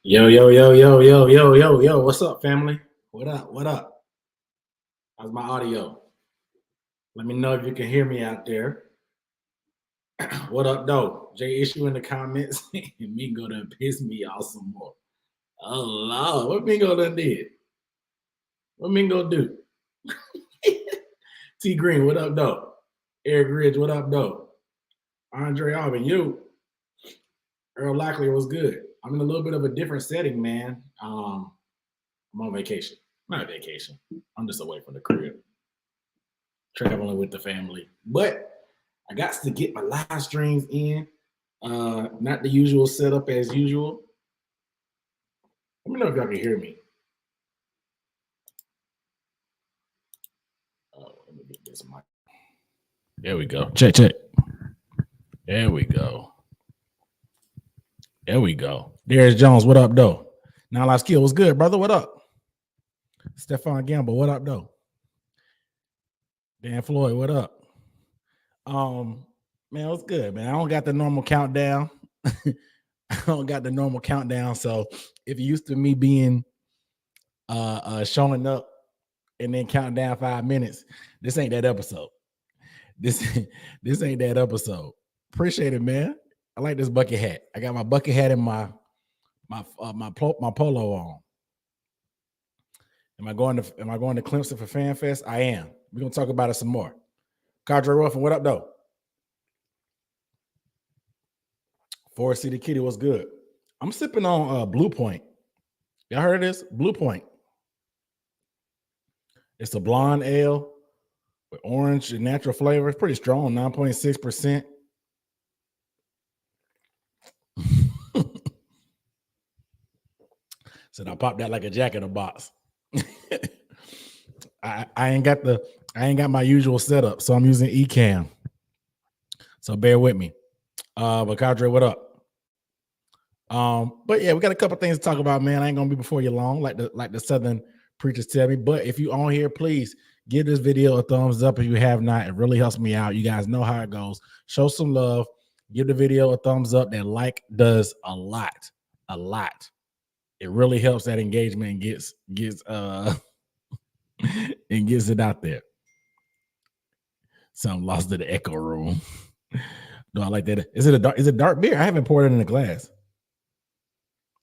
Yo, yo, yo, yo, yo, yo, yo, yo. What's up, family? What up? What up? How's my audio? Let me know if you can hear me out there. What up, though? J issue in the comments. Mingo done piss me off some more. Oh Lord, what Mingo done did? What Mingo do? T Green, what up, though? Eric Ridge, what up, though? Andre Alvin, you. Earl Lockley was good. I'm in a little bit of a different setting, man. I'm on vacation. Not vacation. I'm just away from the crib, traveling with the family. But I got to get my live streams in. Not the usual setup as usual. Let me know if y'all can hear me. Oh, let me get this mic. There we go. Check, check. There we go. There we go. There's Jones. What up, though? Now Life Skill was good, brother. What up? Stephon Gamble. What up, though? Dan Floyd. What up? Man, it was good, man. I don't got the normal countdown. I don't got the normal countdown. So if you're used to me being showing up and then counting down 5 minutes, this ain't that episode. This ain't that episode. Appreciate it, man. I like this bucket hat. I got my bucket hat and my polo on. Am I going to Clemson for Fan Fest? I am. We're gonna talk about it some more. Cadre Ruffin, what up, though? Forest City Kitty, what's good? I'm sipping on Blue Point. Y'all heard of this? Blue Point. It's a blonde ale with orange and natural flavor. It's pretty strong, 9.6%. Said I popped that like a jack in a box. I ain't got my usual setup, so I'm using Ecamm. So bear with me. But Cadre, what up? But yeah, we got a couple things to talk about, man. I ain't gonna be before you long, like the Southern preachers tell me. But if you on here, please give this video a thumbs up if you have not. It really helps me out. You guys know how it goes. Show some love. Give the video a thumbs up. That like does a lot. It really helps that engagement and gets and gets it out there. Something lost in the echo room. No, I like that. Is it dark beer? I haven't poured it in a glass.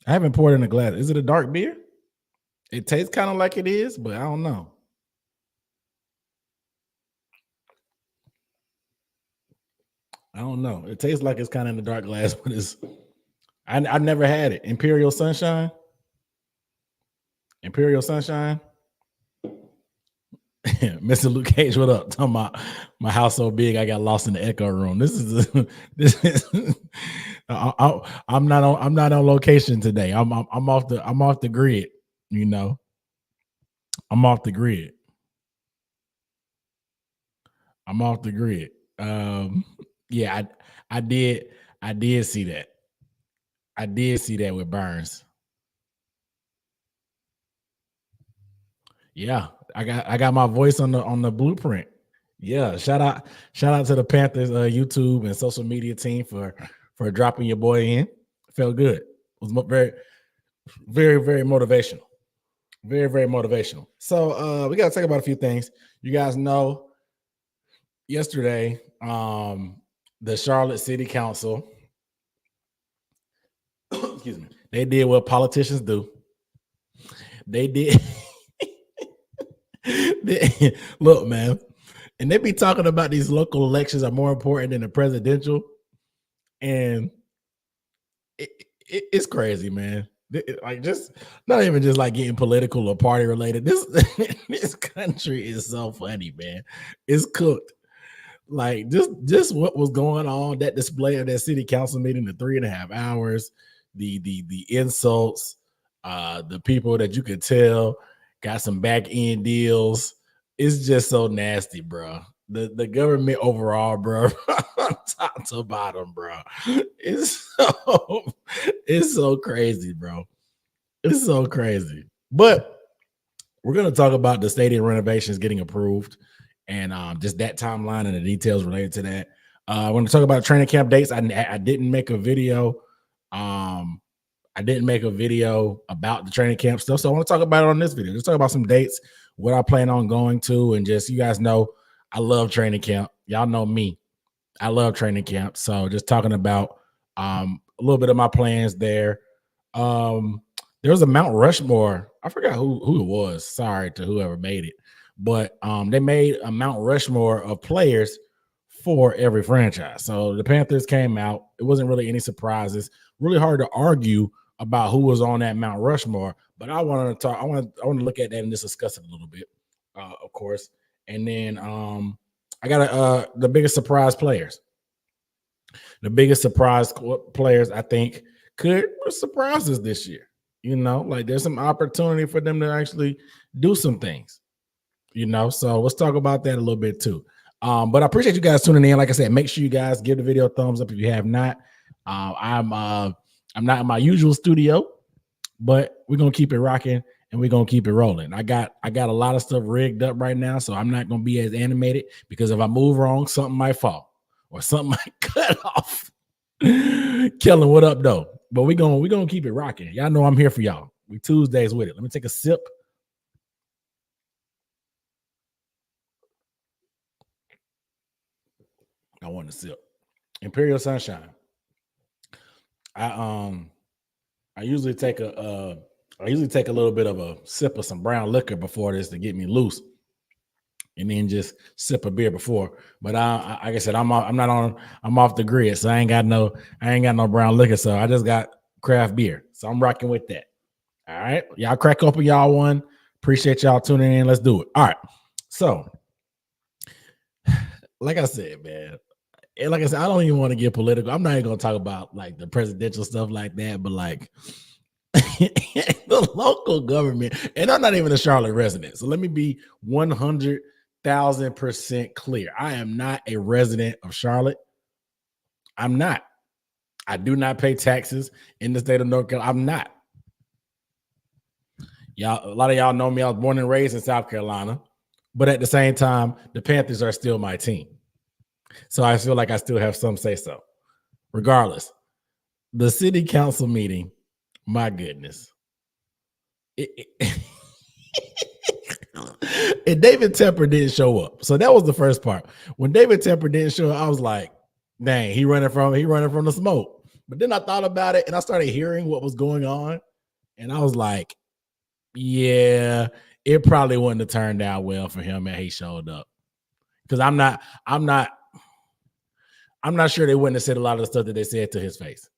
Is it a dark beer? It tastes kind of like it is, but I don't know. It tastes like it's kind of in the dark glass, but it's. I never had it. Imperial Sunshine. Mr. Luke Cage, what up? Talking about my house so big I got lost in the echo room. I'm not on location today. I'm off the grid, you know. I'm off the grid. Yeah, I did see that. I did see that with Burns. Yeah, I got my voice on the blueprint. Yeah, shout out to the Panthers YouTube and social media team for dropping your boy in. Felt good. It was very, very, very motivational. Very, very motivational. So we got to talk about a few things. You guys know yesterday, the Charlotte City Council, excuse me, they did what politicians do. They did. Look, man, and they be talking about these local elections are more important than the presidential, and it's crazy, man. Like, just not even just like getting political or party related. This country is so funny, man. It's cooked. Like, just what was going on, that display of that city council meeting, the 3.5 hours, the insults, the people that you could tell got some back end deals. It's just so nasty, bro. The government overall, bro, top to bottom, bro. It's so crazy, bro. It's so crazy. But we're gonna talk about the stadium renovations getting approved and just that timeline and the details related to that. I want to talk about training camp dates. I didn't make a video. I I didn't make a video about the training camp stuff, so I want to talk about it on this video. Let's talk about some dates, what I plan on going to, and just, you guys know I love training camp. Y'all know me. I love training camp. So just talking about a little bit of my plans there. There was a Mount Rushmore. I forgot who it was. Sorry to whoever made it, but they made a Mount Rushmore of players for every franchise. So the Panthers came out. It wasn't really any surprises. Really hard to argue about who was on that Mount Rushmore, but I want to talk. I want to look at that and just discuss it a little bit, of course. And then I got the biggest surprise players. The biggest surprise players I think could surprise us this year. You know, like there's some opportunity for them to actually do some things. You know, so let's talk about that a little bit too. But I appreciate you guys tuning in. Like I said, make sure you guys give the video a thumbs up if you have not. I'm not in my usual studio, but we're gonna keep it rocking and we're gonna keep it rolling. I got a lot of stuff rigged up right now, so I'm not gonna be as animated because if I move wrong, something might fall or something might cut off. Kellen, what up though? But we're gonna keep it rocking. Y'all know I'm here for y'all. We Tuesdays with it. Let me take a sip. I want to sip. Imperial Sunshine. I usually take a little bit of a sip of some brown liquor before this to get me loose, and then just sip a beer before. But like I said, I'm off the grid, so I ain't got no brown liquor, so I just got craft beer. So I'm rocking with that. All right, y'all crack open y'all one. Appreciate y'all tuning in. Let's do it. All right, so like I said, man. And like I said, I don't even want to get political. I'm not even going to talk about like the presidential stuff like that, but like the local government, and I'm not even a Charlotte resident. So let me be 100,000% clear. I am not a resident of Charlotte. I'm not. I do not pay taxes in the state of North Carolina. I'm not. Y'all, a lot of y'all know me. I was born and raised in South Carolina, but at the same time, the Panthers are still my team. So I feel like I still have some say so. Regardless, the city council meeting, my goodness. And David Tepper didn't show up. So that was the first part. When David Tepper didn't show up, I was like, dang, he running from the smoke. But then I thought about it and I started hearing what was going on. And I was like, yeah, it probably wouldn't have turned out well for him and he showed up. Because I'm not sure they wouldn't have said a lot of the stuff that they said to his face.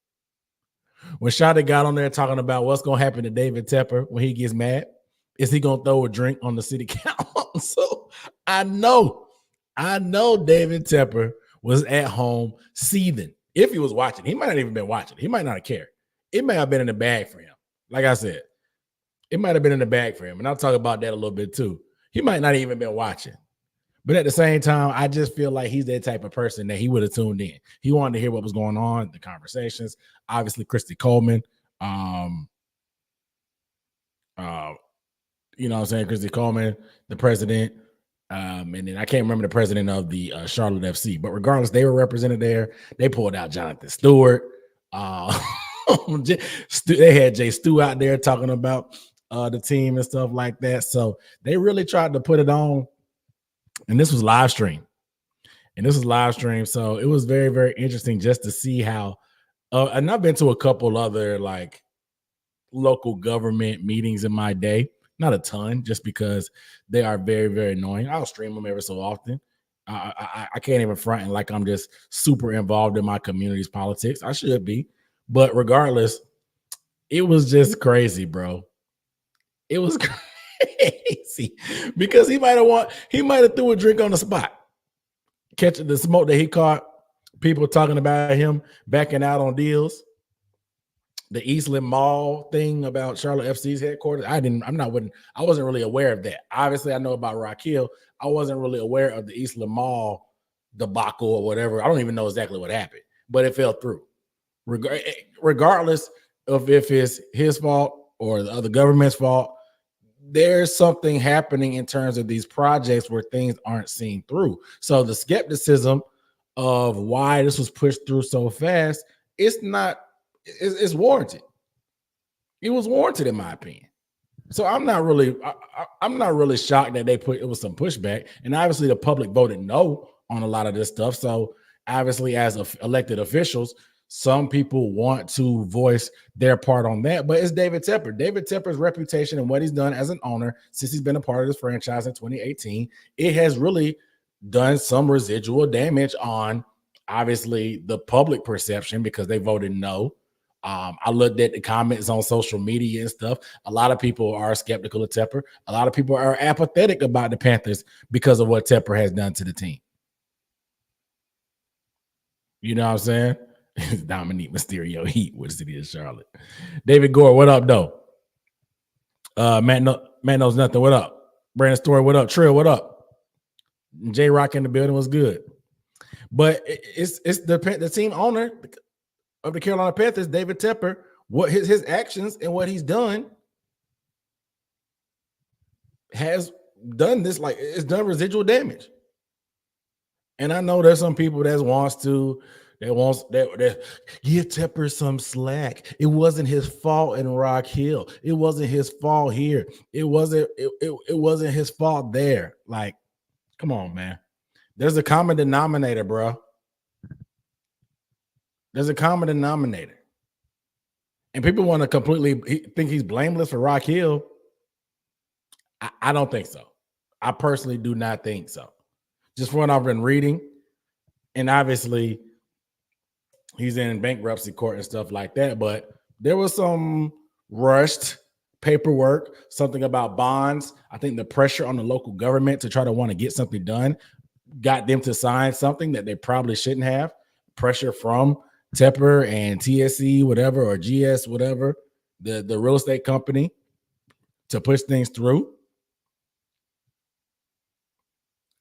When Shada got on there talking about what's going to happen to David Tepper when he gets mad, is he going to throw a drink on the city council? I know David Tepper was at home seething. If he was watching, he might not even been watching. He might not have cared. It may have been in the bag for him. Like I said, it might have been in the bag for him. And I'll talk about that a little bit too. He might not even been watching. But at the same time, I just feel like he's that type of person that he would have tuned in. He wanted to hear what was going on, the conversations. Obviously, Christy Coleman, you know what I'm saying? Christy Coleman, the president, and then I can't remember the president of the Charlotte FC. But regardless, they were represented there. They pulled out Jonathan Stewart. They had Jay Stu out there talking about the team and stuff like that. So they really tried to put it on. And this was live stream. So it was very, very interesting just to see how, and I've been to a couple other like local government meetings in my day. Not a ton, just because they are very, very annoying. I'll stream them every so often. I can't even front and like I'm just super involved in my community's politics. I should be. But regardless, it was just crazy, bro. It was crazy because he might have threw a drink on the spot, catching the smoke that he caught. People talking about him backing out on deals. The Eastland Mall thing about Charlotte FC's headquarters. I wasn't really aware of that. Obviously, I know about Rock Hill. I wasn't really aware of the Eastland Mall debacle or whatever. I don't even know exactly what happened, but it fell through. Regardless of if it's his fault or the other government's fault, there's something happening in terms of these projects where things aren't seen through. So the skepticism of why this was pushed through so fast, it's warranted. It was warranted, in my opinion. So I'm not really shocked that it was some pushback, and obviously the public voted no on a lot of this stuff. So obviously, as elected officials, some people want to voice their part on that. But it's David Tepper. David Tepper's reputation and what he's done as an owner since he's been a part of this franchise in 2018, it has really done some residual damage on obviously the public perception because they voted no. I looked at the comments on social media and stuff. A lot of people are skeptical of Tepper. A lot of people are apathetic about the Panthers because of what Tepper has done to the team. You know what I'm saying? Dominique Mysterio Heat with the city of Charlotte. David Gore, what up, though? Man knows nothing. What up? Brandon Story, what up? Trill, what up? J Rock in the building was good. But it's the team owner of the Carolina Panthers, David Tepper, what his actions and what he's done has done this, like it's done residual damage. And I know there's some people that give Tepper some slack. It wasn't his fault in Rock Hill. It wasn't his fault here. It wasn't his fault there. Like, come on, man. There's a common denominator, bro. There's a common denominator. And people want to completely think he's blameless for Rock Hill. I don't think so. I personally do not think so. Just from what I've been reading, and obviously he's in bankruptcy court and stuff like that, but there was some rushed paperwork, something about bonds. I think the pressure on the local government to try to want to get something done got them to sign something that they probably shouldn't have. Pressure from Tepper and TSC, whatever, or GS, whatever, the real estate company to push things through.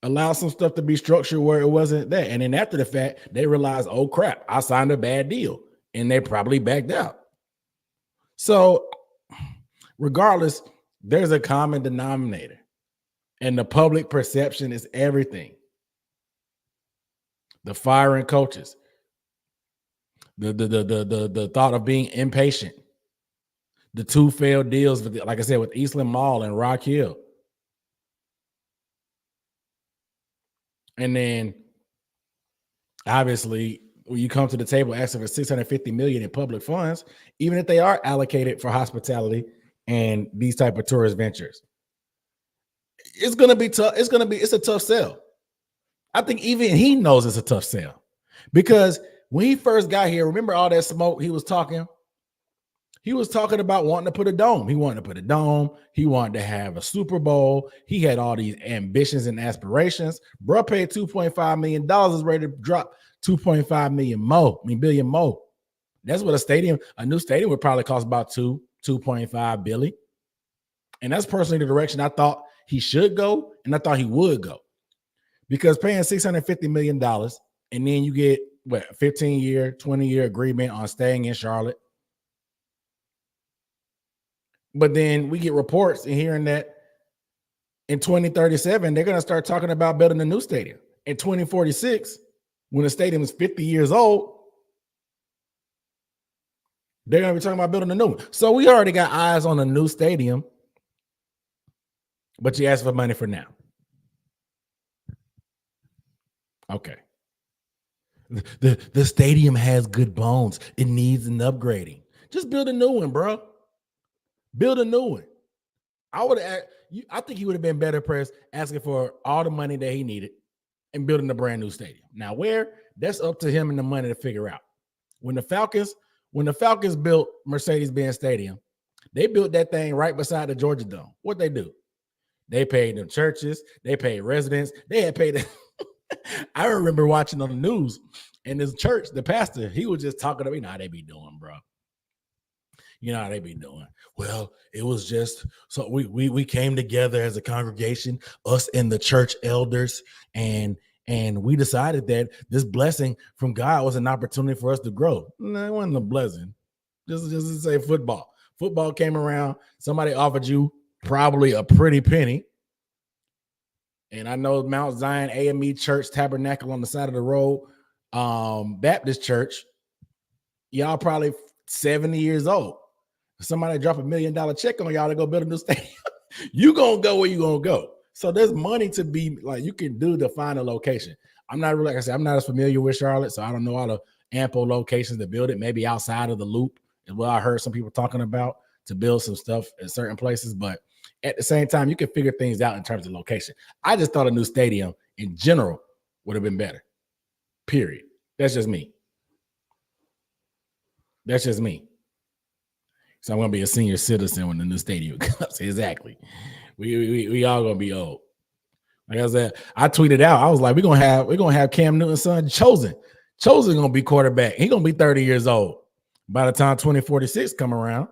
Allow some stuff to be structured where it wasn't there. And then after the fact, they realized, oh crap, I signed a bad deal. And they probably backed out. So regardless, there's a common denominator. And the public perception is everything. The firing coaches. The thought of being impatient. The two failed deals, like I said, with Eastland Mall and Rock Hill. And then, obviously, when you come to the table asking for $650 million in public funds, even if they are allocated for hospitality and these type of tourist ventures, it's going to be tough. It's a tough sell. I think even he knows it's a tough sell because when he first got here, remember all that smoke he was talking? He was talking about wanting to put a dome. He wanted to put a dome. He wanted to have a Super Bowl. He had all these ambitions and aspirations. Bro paid $2.5 million, is ready to drop $2.5 billion more. That's what a new stadium would probably cost about $2.5 billion. And that's personally the direction I thought he should go, and I thought he would go. Because paying $650 million, and then you get what, 15-year, 20-year agreement on staying in Charlotte. But then we get reports and hearing that in 2037, they're going to start talking about building a new stadium. In 2046, when the stadium is 50 years old, they're going to be talking about building a new one. So we already got eyes on a new stadium, but you ask for money for now. Okay. The stadium has good bones. It needs an upgrading. Just build a new one, bro. Build a new one. I think he would have been better pressed asking for all the money that he needed and building a brand new stadium. Now, where? That's up to him and the money to figure out. When the Falcons built Mercedes-Benz Stadium, they built that thing right beside the Georgia Dome. What'd they do? They paid them churches. They paid residents. They had paid. I remember watching on the news, and this church, the pastor, he was just talking to me. You know how they be doing, bro. You know how they be doing. Well, it was just so we came together as a congregation, us and the church elders, and we decided that this blessing from God was an opportunity for us to grow. No, it wasn't a blessing. Just to say football. Football came around. Somebody offered you probably a pretty penny. And I know Mount Zion AME Church Tabernacle on the side of the road, Baptist Church, y'all probably 70 years old. Somebody drop $1 million check on y'all to go build a new stadium. You gonna go where you gonna go. So there's money to be like you can do to find a location. I'm not really, like I said, I'm not as familiar with Charlotte, so I don't know all the ample locations to build it. Maybe outside of the loop is what I heard some people talking about to build some stuff in certain places. But at the same time, you can figure things out in terms of location. I just thought a new stadium in general would have been better. Period. That's just me. That's just me. So I'm gonna be a senior citizen when the new stadium comes. Exactly. We all gonna be old. Like I said, I tweeted out. I was like, we're gonna have Cam Newton's son Chosen. Chosen gonna be quarterback. He's gonna be 30 years old by the time 2046 come around.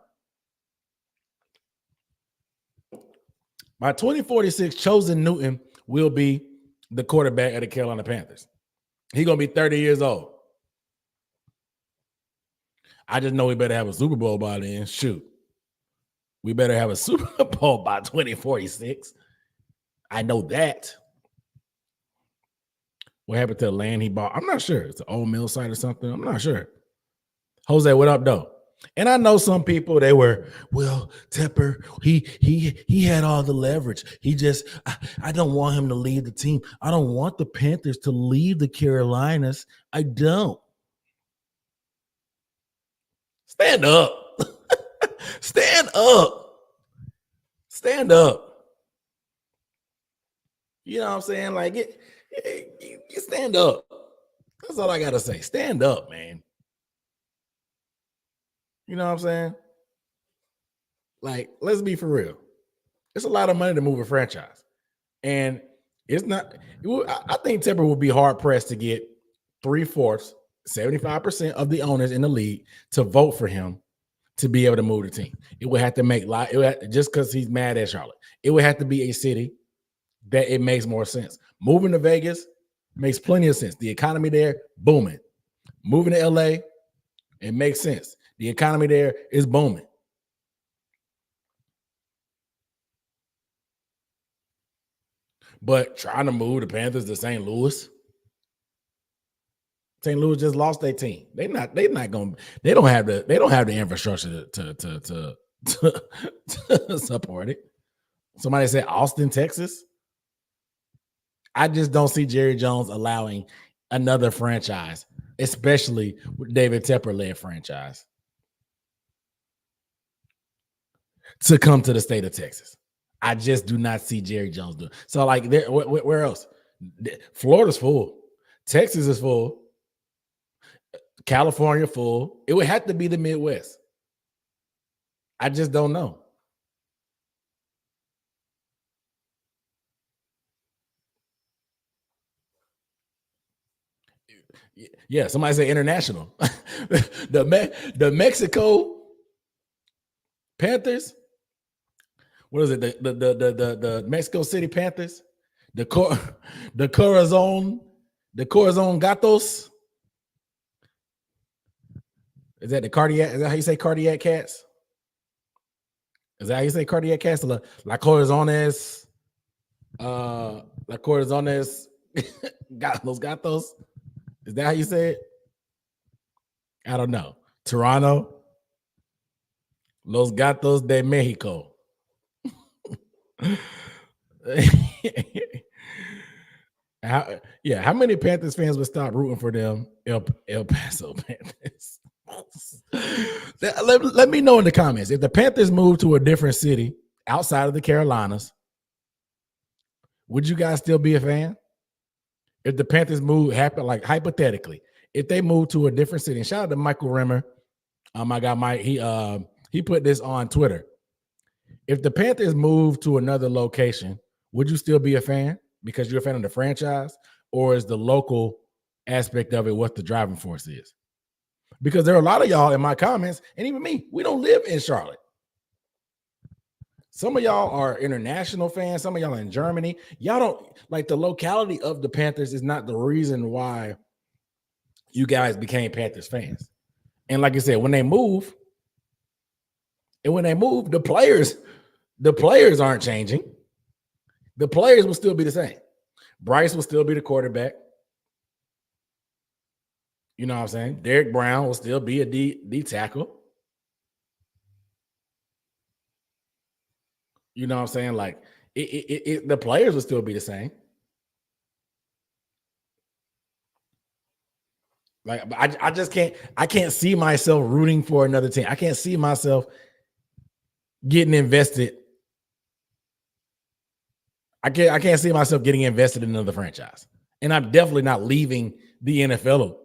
By 2046, Chosen Newton will be the quarterback of the Carolina Panthers. He's gonna be 30 years old. I just know we better have a Super Bowl by then. Shoot. We better have a Super Bowl by 2046. I know that. What happened to the land he bought? I'm not sure. It's an old mill site or something. I'm not sure. Jose, what up, though? And I know some people, they were, well, Tepper, he had all the leverage. He just, I don't want him to leave the team. I don't want the Panthers to leave the Carolinas. I don't. Stand up. Stand up. Stand up. You know what I'm saying? Like, you stand up. That's all I got to say. Stand up, man. You know what I'm saying? Like, let's be for real. It's a lot of money to move a franchise. And it's not, I think Tepper would be hard pressed to get 3/4, 75% of the owners in the league to vote for him to be able to move the team. It would have to make just because he's mad at Charlotte. It would have to be a city that it makes more sense. Moving to Vegas makes plenty of sense. The economy there, booming. Moving to LA, it makes sense. The economy there is booming. But trying to move the Panthers to St. Louis, St. Louis just lost their team. They don't have the infrastructure to support it. Somebody said Austin, Texas. I just don't see Jerry Jones allowing another franchise, especially with David Tepper-led franchise, to come to the state of Texas. I just do not see Jerry Jones do it. So, like, where else? Florida's full. Texas is full. California full. It would have to be the Midwest. I just don't know. Yeah, somebody say international. the Mexico Panthers. What is it? The Mexico City Panthers. The Corazon Gatos. Is that the cardiac? Is that how you say cardiac cats? Is that how you say cardiac cats? La Corazones. La Corazones. Los Gatos. Is that how you say it? I don't know. Toronto. Los Gatos de Mexico. How many Panthers fans would stop rooting for them El Paso Panthers? Let me know in the comments. If the Panthers move to a different city outside of the Carolinas, would you guys still be a fan? If the Panthers move, like hypothetically, if they move to a different city, and shout out to Michael Rimmer, my guy Mike, he put this on Twitter. If the Panthers move to another location, would you still be a fan because you're a fan of the franchise, or is the local aspect of it what the driving force is? Because there are a lot of y'all in my comments, and even me, we don't live in Charlotte. Some of y'all are international fans. Some of y'all are in Germany. Y'all don't like the locality of the Panthers is not the reason why you guys became Panthers fans. And like I said, when they move, the players aren't changing. The players will still be the same. Bryce will still be the quarterback. You know what I'm saying? Derek Brown will still be a D tackle. You know what I'm saying? Like the players will still be the same. Like I just can't see myself rooting for another team. I can't see myself getting invested. I can't see myself getting invested in another franchise. And I'm definitely not leaving the NFL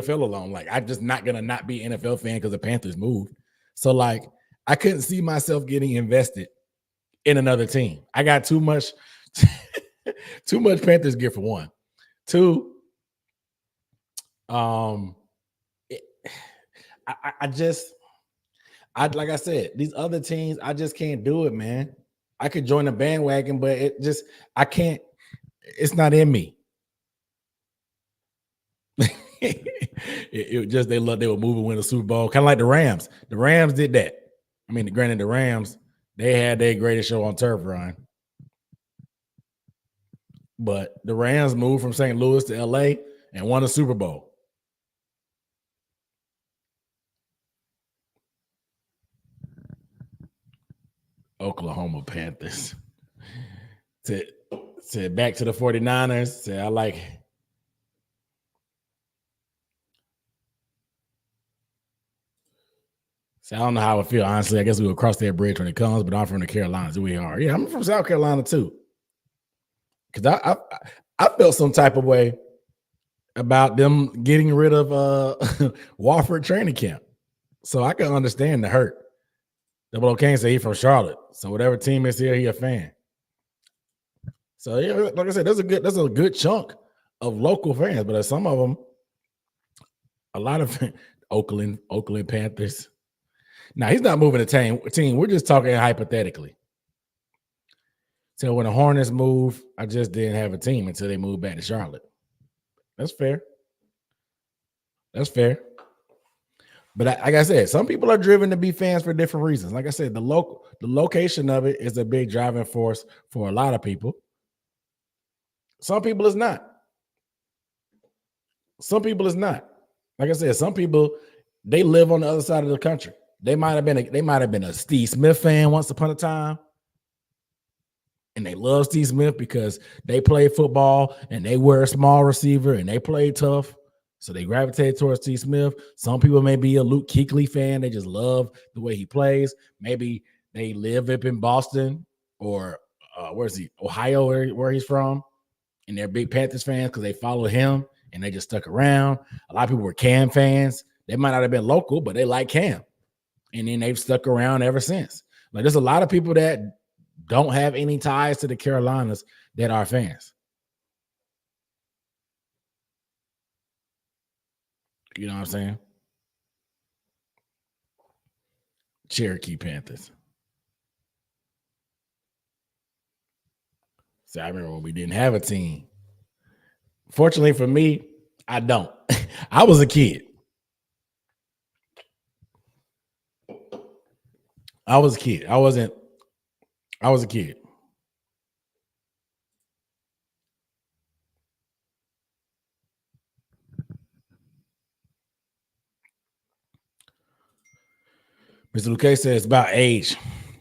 alone. Like I'm just not gonna not be an NFL fan because the Panthers moved. So like I couldn't see myself getting invested in another team. I got too much too much Panthers gear for one. Two, it, I just like I said, these other teams, I just can't do it, man. I could join the bandwagon, but I can't. It's not in me. it just they were moving, win a Super Bowl, kind of like the Rams. The Rams did that. I mean, granted, the Rams they had their greatest show on turf run, but the Rams moved from St. Louis to LA and won a Super Bowl. Oklahoma Panthers. Said back to the 49ers. Said I like. So I don't know how I feel. Honestly, I guess we will cross that bridge when it comes, but I'm from the Carolinas. We are. Yeah, I'm from South Carolina too. Because I felt some type of way about them getting rid of Wofford training camp. So I can understand the hurt. Double O'Kane say he's from Charlotte. So whatever team is here, he a fan. So yeah, like I said, there's a good chunk of local fans, but some of them, a lot of Oakland Panthers. Now he's not moving the team. We're just talking hypothetically. So when the Hornets move, I just didn't have a team until they moved back to Charlotte. That's fair. That's fair. But like I said, some people are driven to be fans for different reasons. Like I said, the location of it is a big driving force for a lot of people. Some people is not. Some people is not. Like I said, some people they live on the other side of the country. They might have been a Steve Smith fan once upon a time. And they love Steve Smith because they play football and they were a small receiver and they play tough. So they gravitate towards Steve Smith. Some people may be a Luke Kuechly fan. They just love the way he plays. Maybe they live up in Boston or where's he? Ohio, where he's from. And they're big Panthers fans because they follow him and they just stuck around. A lot of people were Cam fans. They might not have been local, but they like Cam. And then they've stuck around ever since. Like there's a lot of people that don't have any ties to the Carolinas that are fans. You know what I'm saying? Cherokee Panthers. So I remember when we didn't have a team. Fortunately for me, I don't. I was a kid. I was a kid. I was a kid. Mr. Luque says it's about age.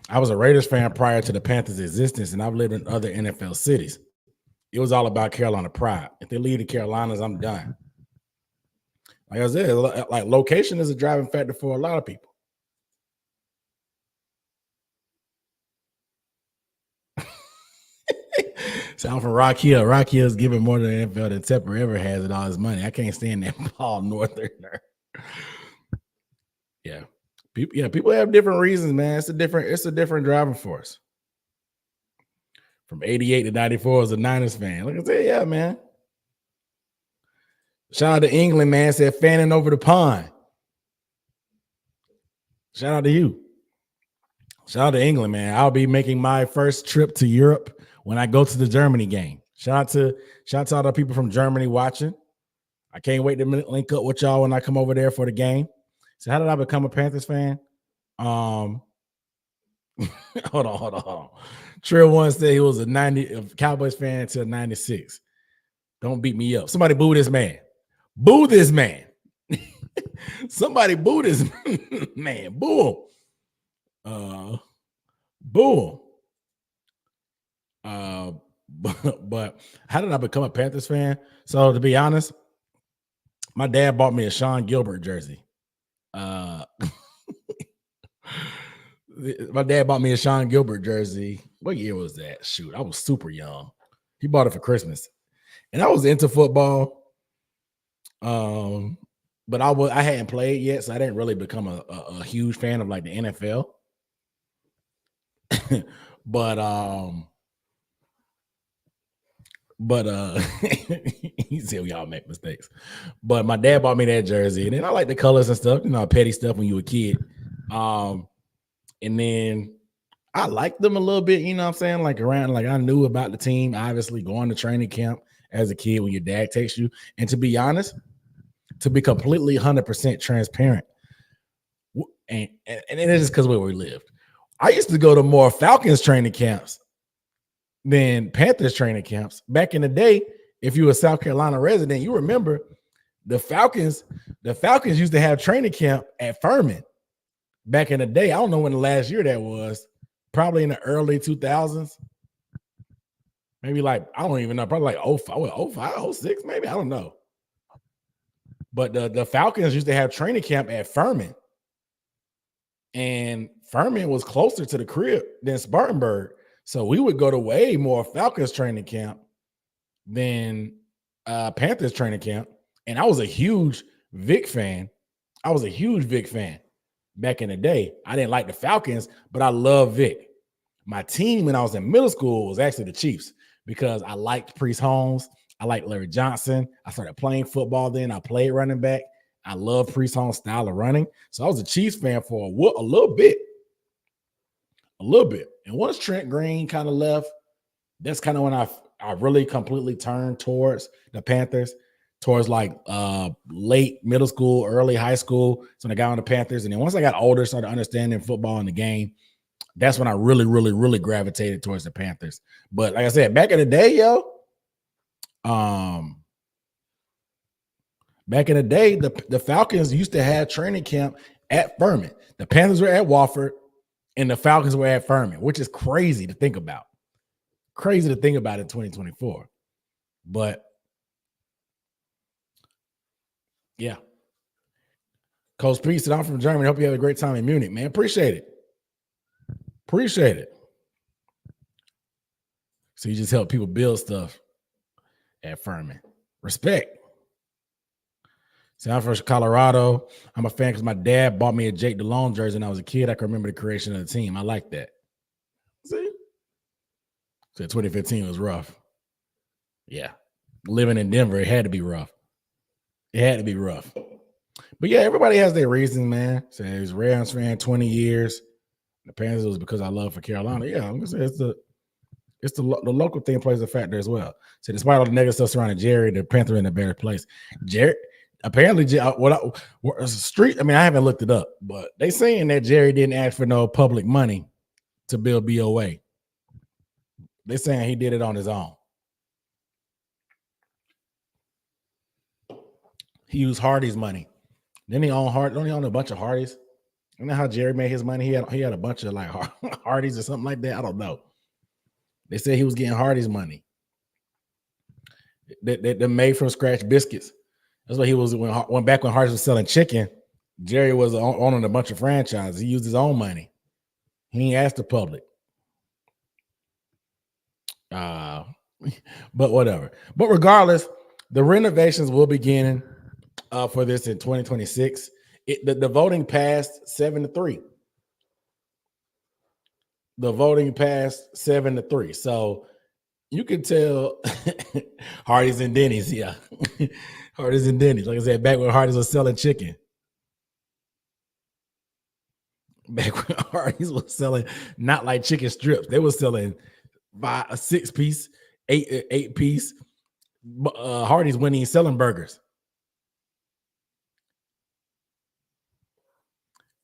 I was a Raiders fan prior to the Panthers' existence, and I've lived in other NFL cities. It was all about Carolina pride. If they leave the Carolinas, I'm done. Like I said, like location is a driving factor for a lot of people. So I'm from Rock Hill. Rock Hill is giving more to the NFL than Tepper ever has in all his money. I can't stand that Paul Northerner. Yeah. People have different reasons, man. It's a different driving force. From 88 to 94 as a Niners fan. Like I said, yeah, man. Shout out to England, man. Said fanning over the pond. Shout out to you. Shout out to England, man. I'll be making my first trip to Europe when I go to the Germany game. Shout out to all the people from Germany watching. I can't wait to link up with y'all when I come over there for the game. So how did I become a Panthers fan? Hold on. Trill once said he was a Cowboys fan until 96. Don't beat me up. Somebody boo this man. Boo this man. Somebody boo this man. Boo him. Boo him. Uh, but how did I become a Panthers fan? So to be honest, my dad bought me a Sean Gilbert jersey. Uh, my dad bought me a Sean Gilbert jersey. What year was that? Shoot, I was super young. He bought it for Christmas, and I was into football. But I hadn't played yet, so I didn't really become a huge fan of like the NFL. but he said we all make mistakes. But my dad bought me that jersey, and then I like the colors and stuff, petty stuff when you were a kid. And then I liked them a little bit, you know what I'm saying? Like around, like I knew about the team, obviously going to training camp as a kid when your dad takes you. And to be honest, to be completely 100% transparent, and it is because where we lived. I used to go to more Falcons training camps than Panthers training camps. Back in the day, if you were a South Carolina resident, you remember the Falcons used to have training camp at Furman. Back in the day, I don't know when the last year that was, probably in the early 2000s. Maybe like, I don't even know, probably like 05, 06, maybe, I don't know. But the Falcons used to have training camp at Furman. And Furman was closer to the crib than Spartanburg. So we would go to way more Falcons training camp than Panthers training camp. And I was a huge Vic fan. Back in the day. I didn't like the Falcons, but I love Vic. My team when I was in middle school was actually the Chiefs because I liked Priest Holmes. I liked Larry Johnson. I started playing football then. I played running back. I love Priest Holmes' style of running. So I was a Chiefs fan for a little bit. And once Trent Green kind of left, that's kind of when I really completely turned towards the Panthers, towards like late middle school, early high school. So I got on the Panthers. And then once I got older, started understanding football and the game, that's when I really, really, really gravitated towards the Panthers. But like I said, back in the day, the Falcons used to have training camp at Furman. The Panthers were at Wofford, and the Falcons were at Furman, which is crazy to think about. Crazy to think about in 2024. But yeah. Coach Pete said, I'm from Germany. Hope you had a great time in Munich, man. Appreciate it. So you just help people build stuff at Furman. Respect. See, I'm from Colorado. I'm a fan because my dad bought me a Jake DeLong jersey when I was a kid. I can remember the creation of the team. I like that. See? So 2015 was rough. Yeah. Living in Denver, it had to be rough. But yeah, everybody has their reasons, man. So he's Rams fan, 20 years. The Panthers was because I love for Carolina. Yeah, I'm gonna say it's the local thing plays a factor as well. So despite all the negative stuff surrounding Jerry, the Panther in a better place. Jerry, apparently, street. I mean, I haven't looked it up, but they saying that Jerry didn't ask for no public money to build BOA. They saying he did it on his own. He used Hardy's money. Then he owned Don't he own a bunch of Hardys? You know how Jerry made his money? He had a bunch of like Hardys or something like that. I don't know. They said he was getting Hardy's money. They made from scratch biscuits. That's what he was when Hardy's was selling chicken. Jerry was owning a bunch of franchises. He used his own money. He ain't asked the public. But whatever. But regardless, the renovations will begin for this in 2026. The voting passed 7-3. The voting passed 7-3. So you can tell Hardee's and Denny's, yeah. Hardee's and Denny's. Like I said, back when Hardee's was selling chicken. Back when Hardee's was selling not like chicken strips. They were selling by a 6-piece, 8-piece. Hardee's when he's selling burgers.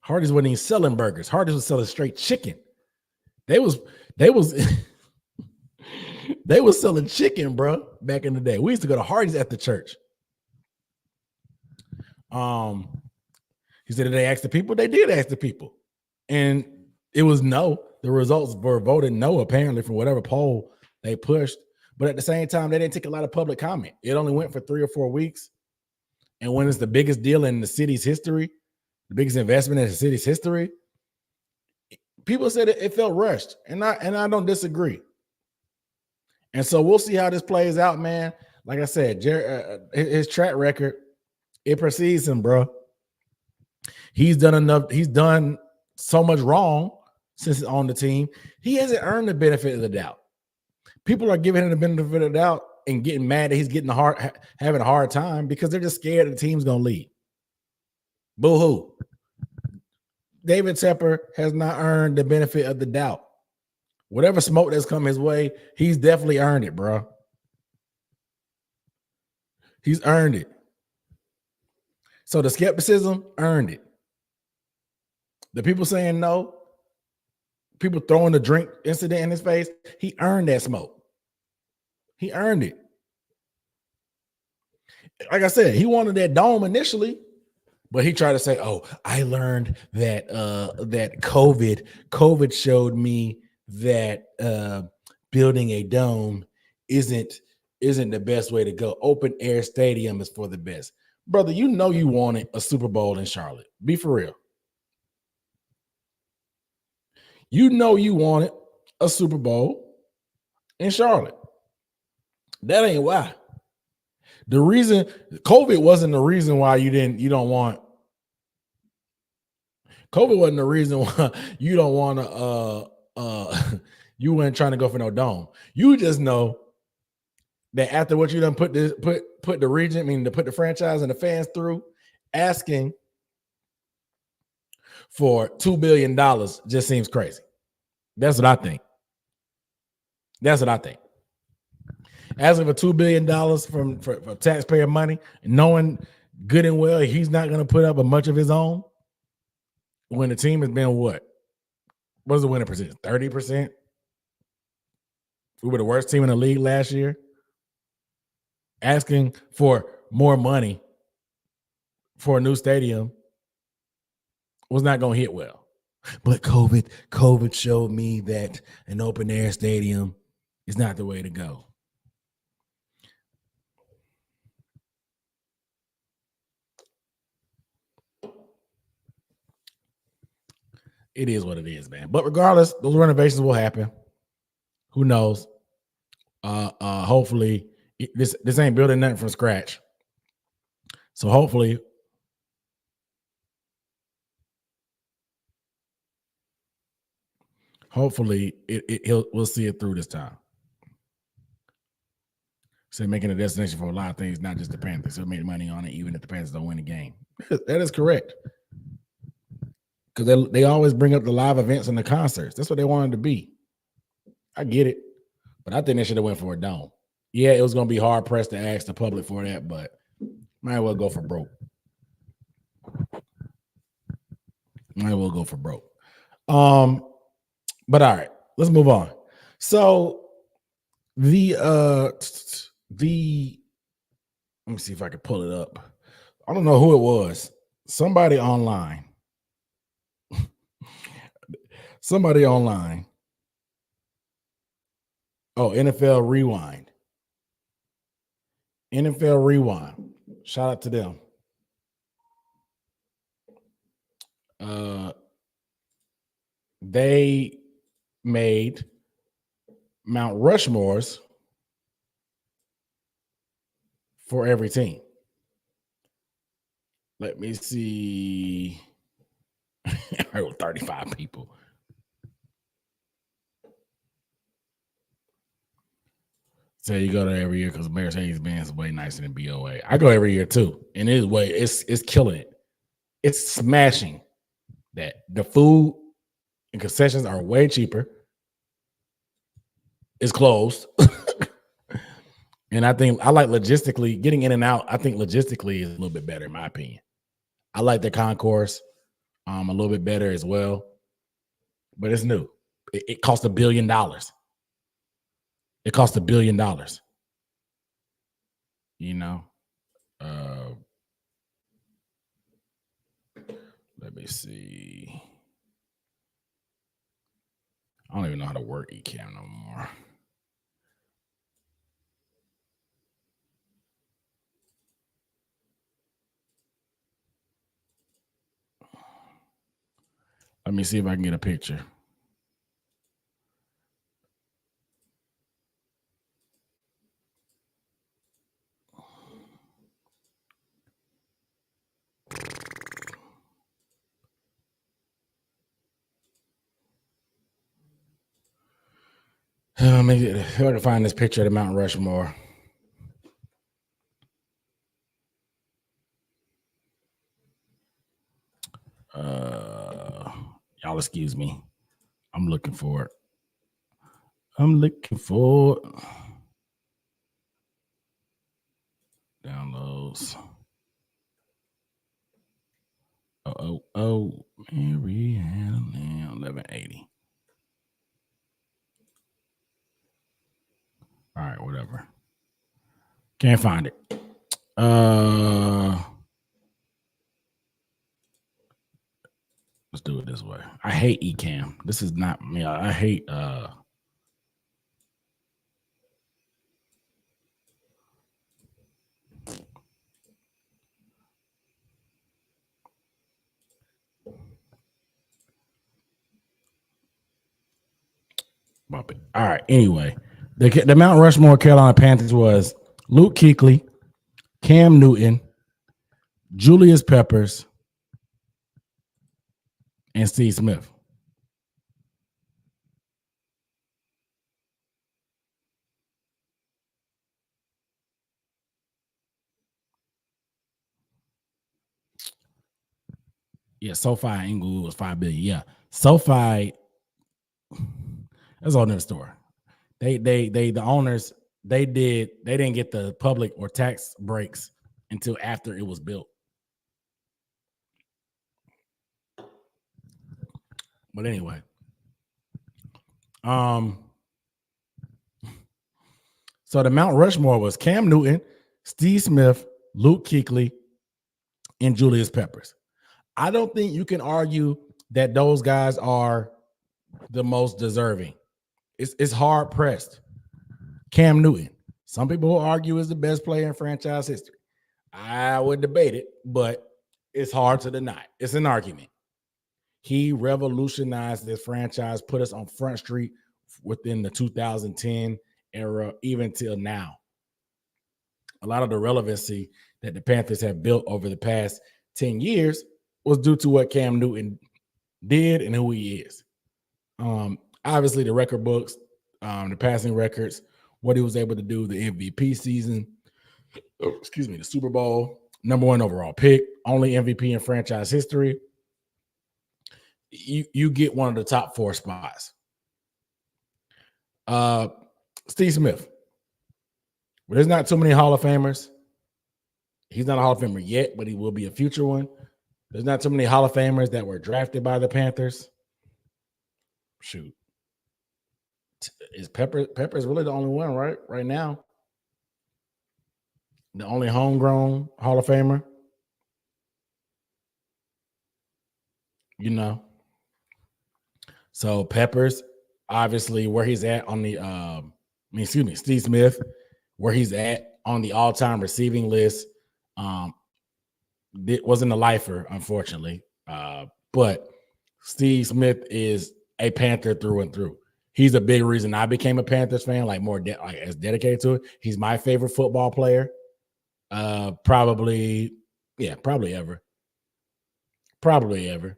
Hardee's when he's selling burgers. Hardee's was selling straight chicken. They was they was selling chicken, bro, back in the day. We used to go to Hardee's at the church. He said, did they ask the people? They did ask the people. And it was no. The results were voted no, apparently, from whatever poll They pushed, but at the same time, they didn't take a lot of public comment. It only went for 3 or 4 weeks. And when it's the biggest deal in the city's history, the biggest investment in the city's history, people said it felt rushed. And I don't disagree. And so we'll see how this plays out, man. Like I said, his track record, it precedes him, bro. He's done enough. He's done so much wrong since he's on the team. He hasn't earned the benefit of the doubt. People are giving him the benefit of the doubt and getting mad that he's having a hard time because they're just scared the team's going to leave. Boo-hoo. David Tepper has not earned the benefit of the doubt. Whatever smoke that's come his way, he's definitely earned it, bro. He's earned it. So the skepticism earned it. The people saying no, people throwing the drink incident in his face, he earned that smoke. He earned it. Like I said, he wanted that dome initially, but he tried to say, "Oh, I learned that that COVID showed me that building a dome isn't the best way to go. Open air stadium is for the best." Brother, you know you wanted a Super Bowl in Charlotte. Be for real. You know you wanted a Super Bowl in Charlotte. That ain't why. The reason COVID wasn't the reason why you don't want COVID wasn't the reason why you don't want to you weren't trying to go for no dome. You just know that after what you done put the region, I mean to put the franchise and the fans through, asking for $2 billion just seems crazy. That's what I think. That's what I think. Asking for $2 billion from taxpayer money, knowing good and well he's not going to put up a much of his own when the team has been what? What was the winning percentage? 30%? We were the worst team in the league last year. Asking for more money for a new stadium was not going to hit well. But COVID showed me that an open air stadium is not the way to go. It is what it is, man. But regardless, those renovations will happen. Who knows? Hopefully, this ain't building nothing from scratch. So hopefully, we'll see it through this time. So making a destination for a lot of things, not just the Panthers. He'll make money on it, even if the Panthers don't win the game. That is correct. Because they always bring up the live events and the concerts. That's what they wanted to be. I get it. But I think they should have went for a dome. Yeah, it was going to be hard pressed to ask the public for that, but might as well go for broke. But all right, let's move on. So the let me see if I can pull it up. I don't know who it was. Somebody online. Oh, NFL Rewind. Shout out to them. They made Mount Rushmores for every team. Let me see. 35 people. So you go there every year because Mercedes Benz is way nicer than BOA. I go every year too, and it's killing it. It's smashing that. The food and concessions are way cheaper. It's closed. And I think I like logistically getting in and out. I think logistically is a little bit better in my opinion. I like the concourse a little bit better as well, but it's new. It cost $1 billion. It cost $1 billion. You know, let me see. I don't even know how to work eCam no more. Let me see if I can get a picture. Let me to find this picture of the Mount Rushmore. Y'all excuse me. I'm looking for it. Downloads. Mariana 1180. All right, whatever. Can't find it. Let's do it this way. I hate eCam. This is not me. I hate bump it. All right. Anyway, the Mount Rushmore Carolina Panthers was Luke Kuechly, Cam Newton, Julius Peppers, and Steve Smith. Yeah, SoFi Inglewood was $5 billion. Yeah, SoFi. That's all in the story. The owners they didn't get the public or tax breaks until after it was built. But anyway, so the Mount Rushmore was Cam Newton, Steve Smith, Luke Kuechly, and Julius Peppers. I don't think you can argue that those guys are the most deserving. It's hard pressed. Cam Newton. Some people will argue is the best player in franchise history. I would debate it, but it's hard to deny. It's an argument. He revolutionized this franchise, put us on Front Street within the 2010 era, even till now. A lot of the relevancy that the Panthers have built over the past 10 years was due to what Cam Newton did and who he is. Obviously, the record books, the passing records, what he was able to do, the MVP season, the Super Bowl, #1 overall pick, only MVP in franchise history. You get one of the top 4 spots. Steve Smith. Well, there's not too many Hall of Famers. He's not a Hall of Famer yet, but he will be a future one. There's not too many Hall of Famers that were drafted by the Panthers. Shoot. Is Pepper's really the only one, right? Right now. The only homegrown Hall of Famer. You know. So Peppers, obviously, where he's at on the Steve Smith, where he's at on the all-time receiving list. It wasn't a lifer, unfortunately. But Steve Smith is a Panther through and through. He's a big reason I became a Panthers fan, like as dedicated to it. He's my favorite football player. Probably ever. Probably ever.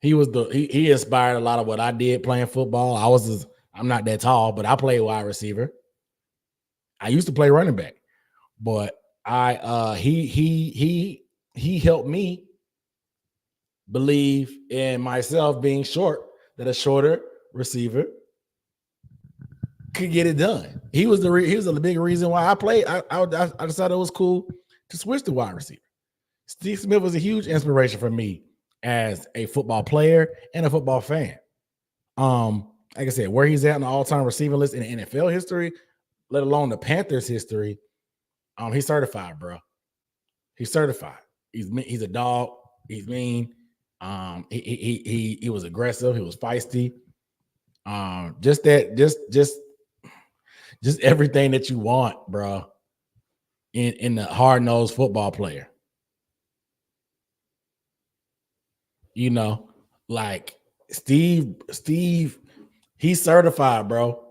He was he inspired a lot of what I did playing football. I'm not that tall, but I played wide receiver. I used to play running back, but he helped me believe in myself being short, that a shorter receiver could get it done. He was the big reason why I played. I decided it was cool to switch to wide receiver. Steve Smith was a huge inspiration for me as a football player and a football fan. Like I said, where he's at on the all-time receiving list in the NFL history, let alone the Panthers history, he's certified, bro. He's certified. He's a dog. He's mean. He was aggressive. He was feisty. Just everything that you want, bro, in the hard-nosed football player. You know, like Steve, he's certified, bro.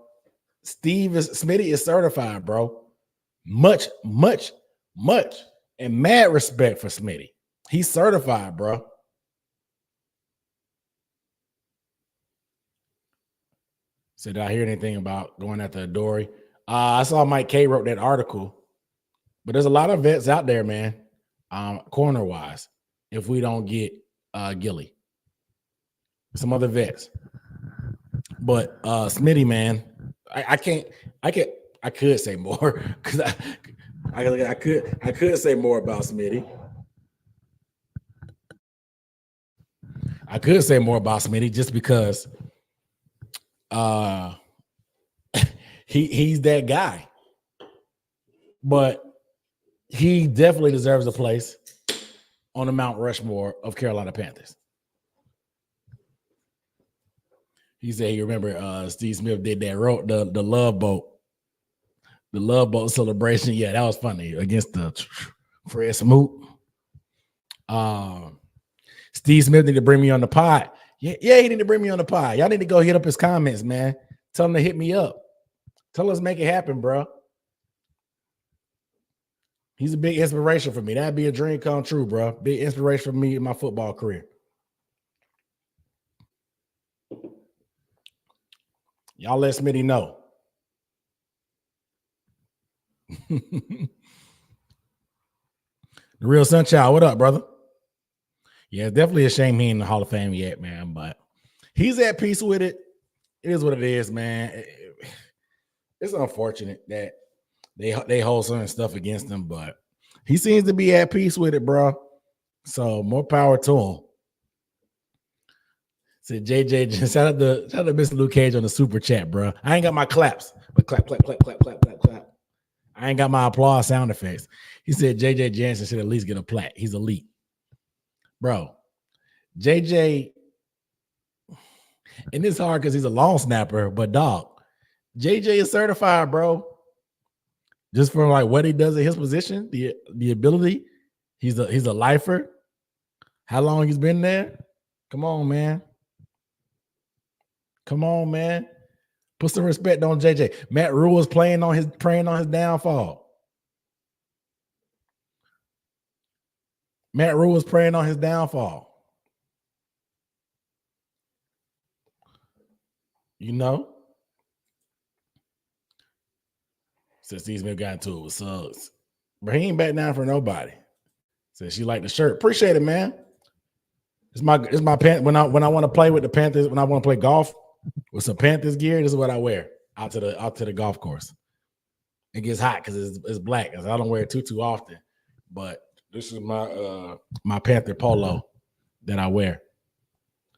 Smitty is certified, bro. Much, and mad respect for Smitty. He's certified, bro. So did I hear anything about going after Dory? I saw Mike K wrote that article, but there's a lot of vets out there, man. Corner wise, if we don't get Gilly, some other vets, but Smitty, man, I could say more because I could say more about Smitty. I could say more about Smitty just because he's that guy, but he definitely deserves a place on the Mount Rushmore of Carolina Panthers. He said he remember Steve Smith did that the love boat celebration. Yeah, that was funny against the Fred Smoot. Steve Smith need to bring me on the pod. Yeah, he need to bring me on the pod. Y'all need to go hit up his comments, man. Tell him to hit me up. Tell us make it happen, bro. He's a big inspiration for me. That'd be a dream come true, bro. Big inspiration for me in my football career. Y'all let Smitty know. The real Sunchild, what up, brother? Yeah, it's definitely a shame he ain't in the Hall of Fame yet, man. But he's at peace with it. It is what it is, man. It's unfortunate that they hold certain stuff against him, but he seems to be at peace with it, bro. So more power to him. Said JJ, shout out to Mr. Luke Cage on the super chat, bro. I ain't got my claps, but clap. I ain't got my applause sound effects. He said JJ Jansen should at least get a plaque. He's elite, bro. JJ, and it's hard because he's a long snapper, but dog, JJ is certified, bro. Just for like what he does in his position, the ability, he's a lifer. How long he's been there? Come on, man. Put some respect on JJ. Matt Rule is praying on his downfall. Matt Rule is praying on his downfall. You know? Since Steve Smith got into it with Suggs. But he ain't back down for nobody. Said she liked the shirt. Appreciate it, man. It's my pant. When I want to play with the Panthers, when I want to play golf with some Panthers gear, this is what I wear out to the golf course. It gets hot because it's black. I don't wear it too often. But this is my Panther polo that I wear.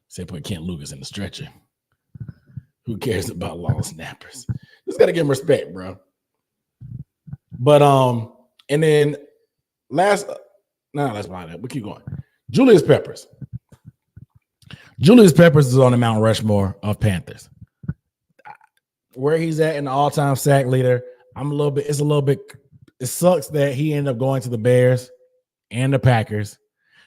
Say put Kent Lucas in the stretcher. Who cares about long snappers? Just gotta give him respect, bro. But and then let's find it. We keep going. Julius Peppers. Julius Peppers is on the Mount Rushmore of Panthers. Where he's at in the all-time sack leader, it sucks that he ended up going to the Bears and the Packers.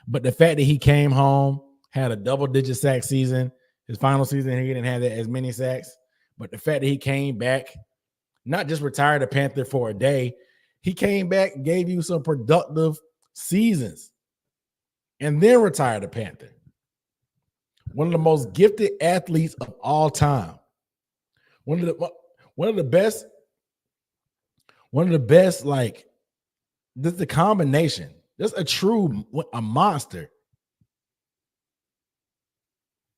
But the fact that he came home, had a double-digit sack season, his final season, he didn't have that as many sacks. But the fact that he came back, not just retired a Panther for a day, he came back, gave you some productive seasons, and then retired a Panther. One of the most gifted athletes of all time. One of the best, like, this is the combination. Just a monster.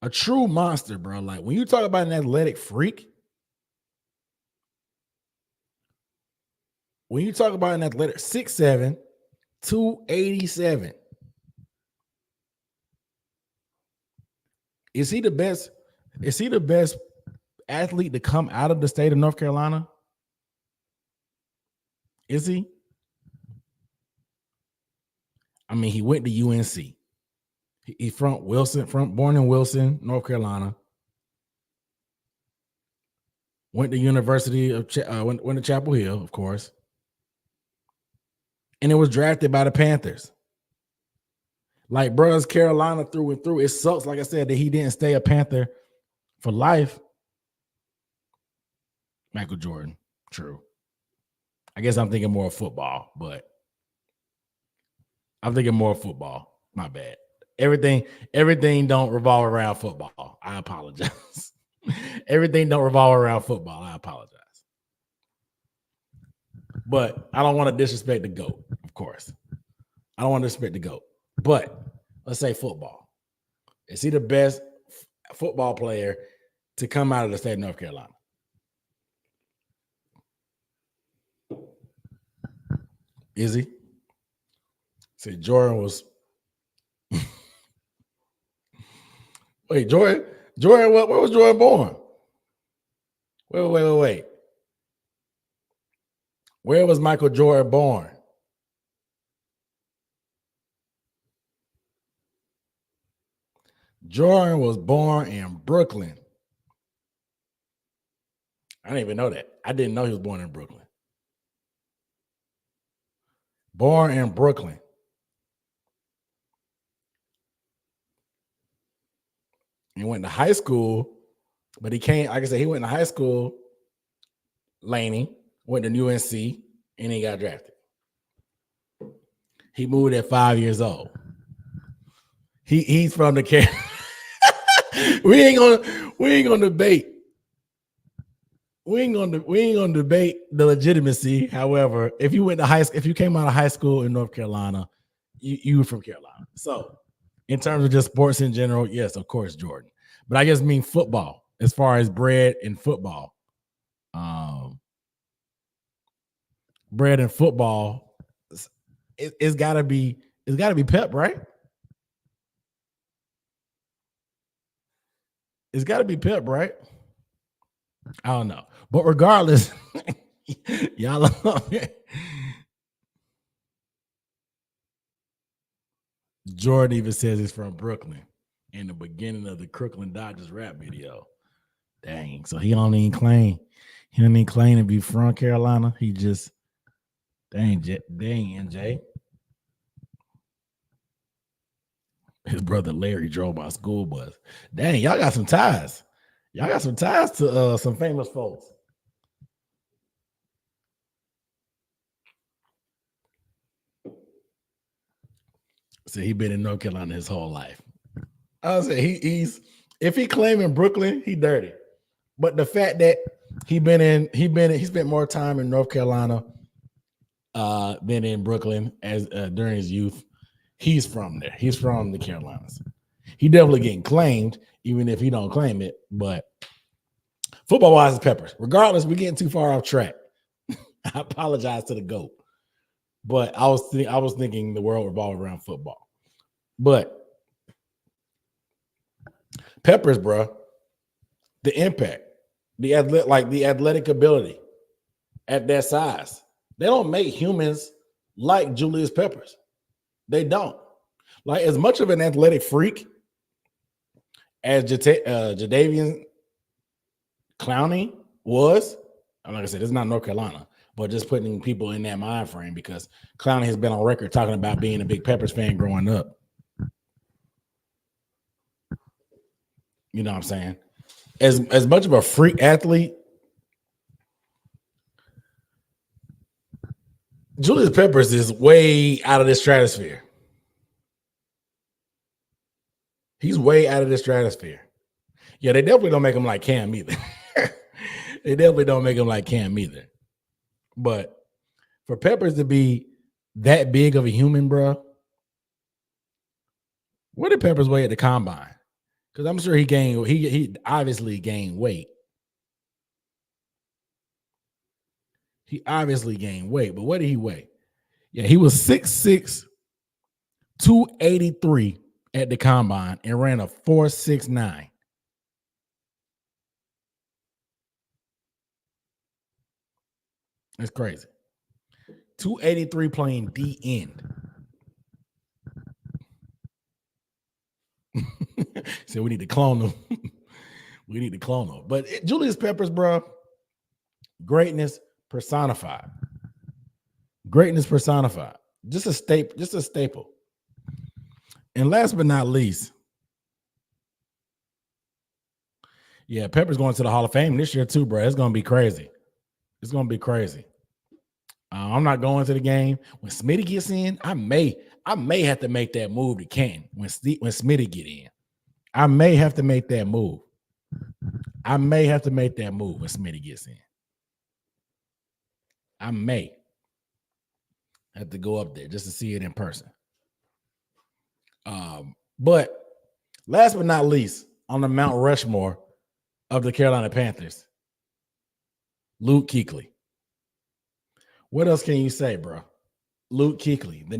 A true monster, bro. Like, when you talk about an athletic freak, when you talk about an athletic 6'7", 287. Is he the best? Is he the best athlete to come out of the state of North Carolina? Is he? I mean, he went to UNC. He's born in Wilson, North Carolina. Went to University of went to Chapel Hill, of course. And it was drafted by the Panthers. Like, bro, it's Carolina through and through. It sucks, like I said, that he didn't stay a Panther for life. Michael Jordan, true. I guess I'm thinking more of football, but I'm thinking more of football. My bad. Everything don't revolve around football. I apologize. Everything don't revolve around football. I apologize. But I don't want to disrespect the GOAT, of course. I don't want to disrespect the GOAT. But let's say football. Is he the best football player to come out of the state of North Carolina? Is he? See, Jordan was. Wait, Jordan, where was Jordan born? Wait. Where was Michael Jordan born? Jordan was born in Brooklyn. I didn't even know that. I didn't know he was born in Brooklyn. Born in Brooklyn. He went to high school, but he came, like I said, he went to high school, Laney, went to UNC, and he got drafted. He moved at 5 years old. He's from the we ain't gonna debate. We ain't gonna debate the legitimacy. However, if you came out of high school in North Carolina, you were from Carolina. So, in terms of just sports in general, yes, of course, Jordan. But I just mean football, as far as bread and football. Bread and football, it's gotta be Pep, right? It's gotta be Pep, right? I don't know. But regardless, y'all love it. Jordan even says he's from Brooklyn in the beginning of the Crooklyn Dodgers rap video. Dang. So he don't even claim to be from Carolina. He just dang NJ. His brother Larry drove my school bus. Dang, y'all got some ties. Y'all got some ties to some famous folks. So he been in North Carolina his whole life. I was saying he's if he claiming Brooklyn, he dirty. But the fact that he spent more time in North Carolina than in Brooklyn as during his youth. He's from there. He's from the Carolinas. He definitely getting claimed, even if he don't claim it. But football wise, it's Peppers. Regardless, we're getting too far off track. I apologize to the GOAT, but I was thinking the world revolved around football. But Peppers, bro, the impact, the athletic ability at that size. They don't make humans like Julius Peppers. They don't. Like, as much of an athletic freak as Jadeveon Clowney was, like I said, it's not North Carolina, but just putting people in that mind frame because Clowney has been on record talking about being a big Peppers fan growing up. You know what I'm saying? As much of a freak athlete, Julius Peppers is way out of this stratosphere. He's way out of the stratosphere. Yeah, they definitely don't make him like Cam either. They definitely don't make him like Cam either. But for Peppers to be that big of a human, bro, what did Peppers weigh at the combine? Because I'm sure he obviously gained weight. He obviously gained weight, but what did he weigh? Yeah, he was 6'6", 283 at the combine and ran a 4.69. That's crazy. 283 playing D end. So we need to clone them. We need to clone them. But Julius Peppers, bro, greatness personified. Greatness personified. Just a staple. And last but not least, yeah, Pepper's going to the Hall of Fame this year too, bro. It's gonna be crazy. It's gonna be crazy. I'm not going to the game. When Smitty gets in, I may have to make that move to Canton when Smitty get in. I may have to make that move. I may have to make that move when Smitty gets in. I may have to go up there just to see it in person. But last but not least, on the Mount Rushmore of the Carolina Panthers, Luke Kuechly. What else can you say, bro? Luke Kuechly. The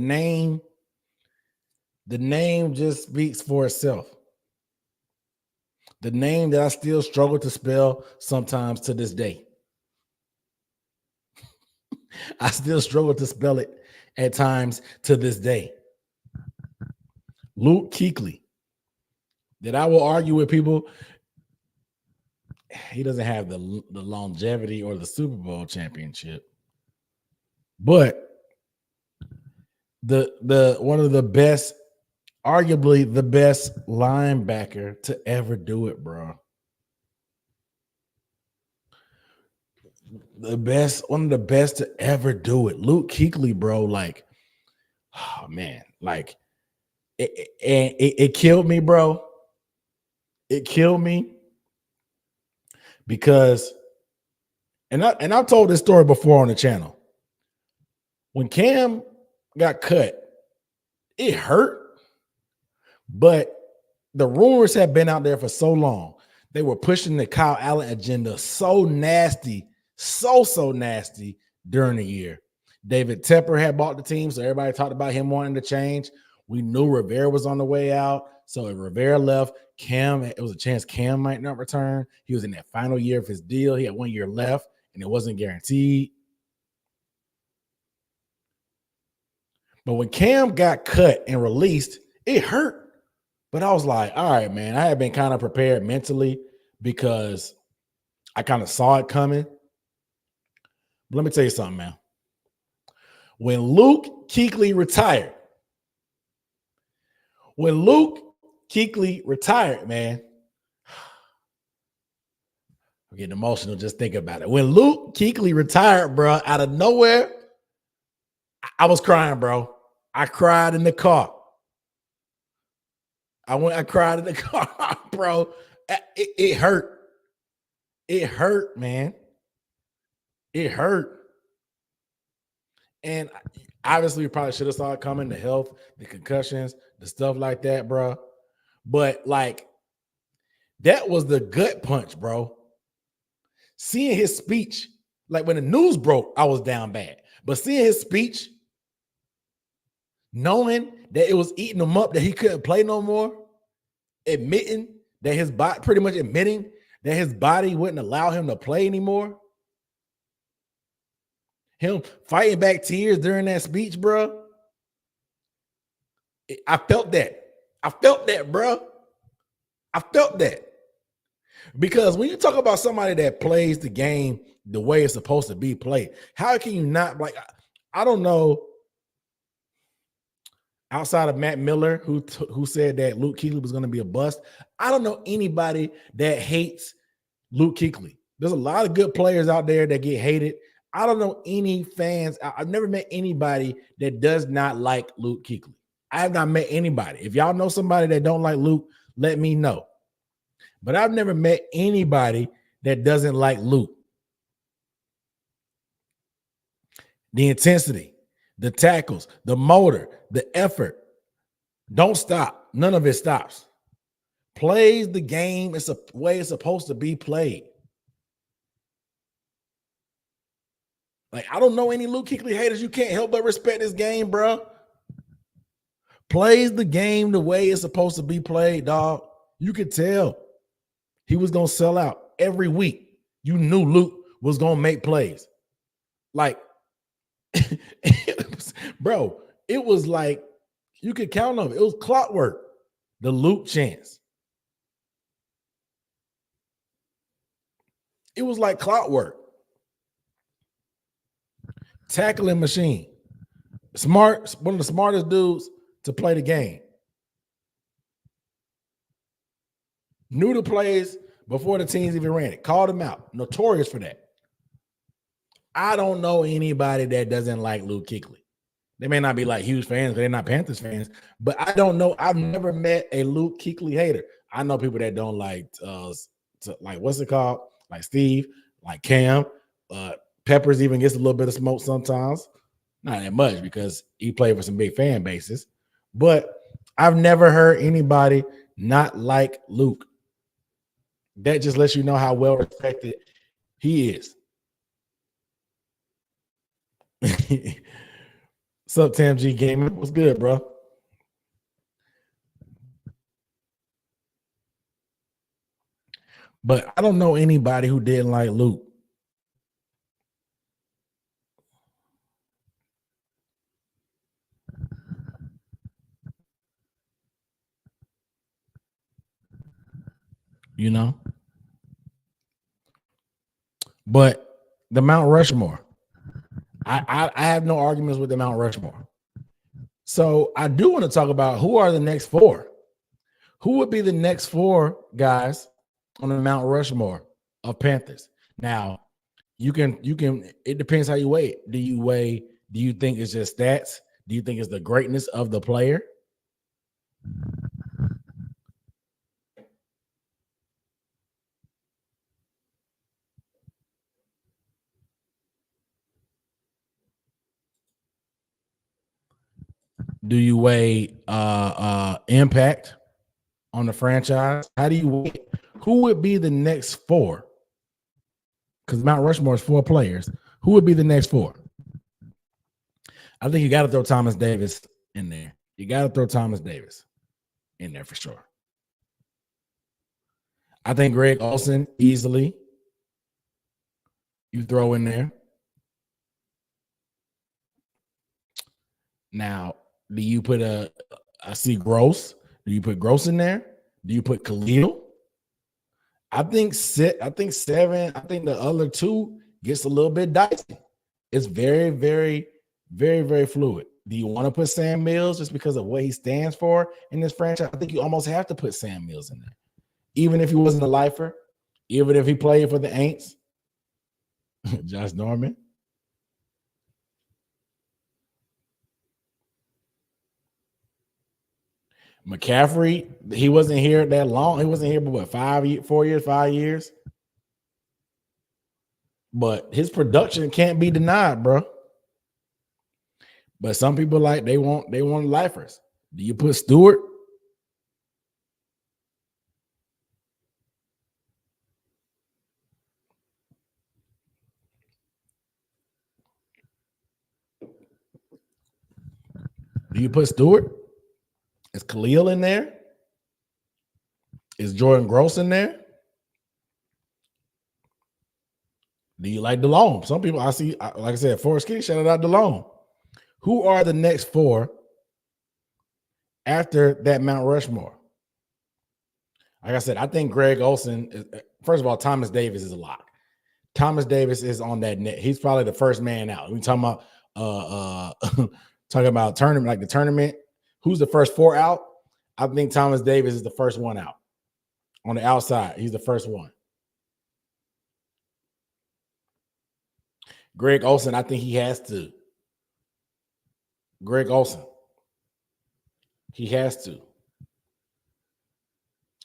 name just speaks for itself. The name that I still struggle to spell sometimes to this day. I still struggle to spell it at times to this day. Luke Kuechly. That I will argue with people. He doesn't have the longevity or the Super Bowl championship. But the one of the best, arguably the best linebacker to ever do it, bro. One of the best to ever do it. Luke Kuechly, bro. Like, oh man, like it killed me, bro. It killed me because, and I've told this story before on the channel. When Cam got cut, it hurt, but the rumors have been out there for so long. They were pushing the Kyle Allen agenda so nasty, so nasty during the year. David Tepper had bought the team, so everybody talked about him wanting to change. We knew Rivera was on the way out, so if Rivera left, it was a chance Cam might not return. He was in that final year of his deal. He had 1 year left, and it wasn't guaranteed. But when Cam got cut and released, it hurt. But I was like, all right, man, I had been kind of prepared mentally because I kind of saw it coming. But let me tell you something, man. When Luke Kuechly retired, man, I'm getting emotional just thinking about it. When Luke Kuechly retired, bro, out of nowhere, I was crying, bro. I cried in the car. I cried in the car, bro. It hurt. It hurt, man. It hurt. And obviously, we probably should have saw it coming, the health, the concussions, the stuff like that, bro. But, like, that was the gut punch, bro. Seeing his speech, like when the news broke, I was down bad. But seeing his speech, knowing that it was eating him up, that he couldn't play no more, admitting that his body, pretty much admitting that his body wouldn't allow him to play anymore, him fighting back tears during that speech, bro. I felt that. I felt that, bro. I felt that. Because when you talk about somebody that plays the game the way it's supposed to be played, how can you not, like, I don't know, outside of Matt Miller, who said that Luke Kuechly was going to be a bust, I don't know anybody that hates Luke Kuechly. There's a lot of good players out there that get hated. I don't know any fans. I've never met anybody that does not like Luke Kuechly. I have not met anybody. If y'all know somebody that don't like Luke, let me know. But I've never met anybody that doesn't like Luke. The intensity, the tackles, the motor, the effort. Don't stop. None of it stops. Plays the game. It's a way it's supposed to be played. Like, I don't know any Luke Kuechly haters. You can't help but respect this game, bro. Plays the game the way it's supposed to be played, dog. You could tell he was going to sell out every week. You knew Luke was going to make plays. Like, bro, it was like you could count on it. It was clockwork. The Luke chance. It was like clockwork. Tackling machine. Smart, one of the smartest dudes to play the game. Knew the plays before the teams even ran it. Called them out. Notorious for that. I don't know anybody that doesn't like Luke Kuechly. They may not be like huge fans, but they're not Panthers fans. But I don't know. I've never met a Luke Kuechly hater. I know people that don't like what's it called? Like Steve, like Cam. Peppers even gets a little bit of smoke sometimes. Not that much because he played for some big fan bases. But I've never heard anybody not like Luke. That just lets you know how well respected he is. What's up, Tam G Gaming? What's good, bro? But I don't know anybody who didn't like Luke. You know? But the Mount Rushmore, I have no arguments with the Mount Rushmore. So I do want to talk about who are the next four. Who would be the next four guys on the Mount Rushmore of Panthers? Now, you can, it depends how you weigh it. Do you think it's just stats? Do you think it's the greatness of the player? Do you weigh impact on the franchise? How do you weigh it? Who would be the next four? Because Mount Rushmore is four players. Who would be the next four? I think you got to throw Thomas Davis in there. You got to throw Thomas Davis in there for sure. I think Greg Olsen easily you throw in there. Now, do you put I see Gross. Do you put Gross in there? Do you put Khalil? I think seven. I think the other two gets a little bit dicey. It's very, very, very, very fluid. Do you want to put Sam Mills just because of what he stands for in this franchise? I think you almost have to put Sam Mills in there. Even if he wasn't a lifer, even if he played for the Aints. Josh Norman. McCaffrey, he wasn't here that long. He wasn't here, but what, 4 years, 5 years? But his production can't be denied, bro. But some people they want lifers. Do you put Stewart? Do you put Stewart? Is Khalil in there? Is Jordan Gross in there? Do you like DeLone? Some people I see, like I said, Forrest King, shout out DeLone. Who are the next four after that Mount Rushmore? Like I said, I think Greg Olsen, first of all, Thomas Davis is a lock. Thomas Davis is on that net. He's probably the first man out. We talking about talking about tournament, like the tournament. Who's the first four out? I think Thomas Davis is the first one out. On the outside, he's the first one. Greg Olsen, I think he has to. Greg Olsen. He has to.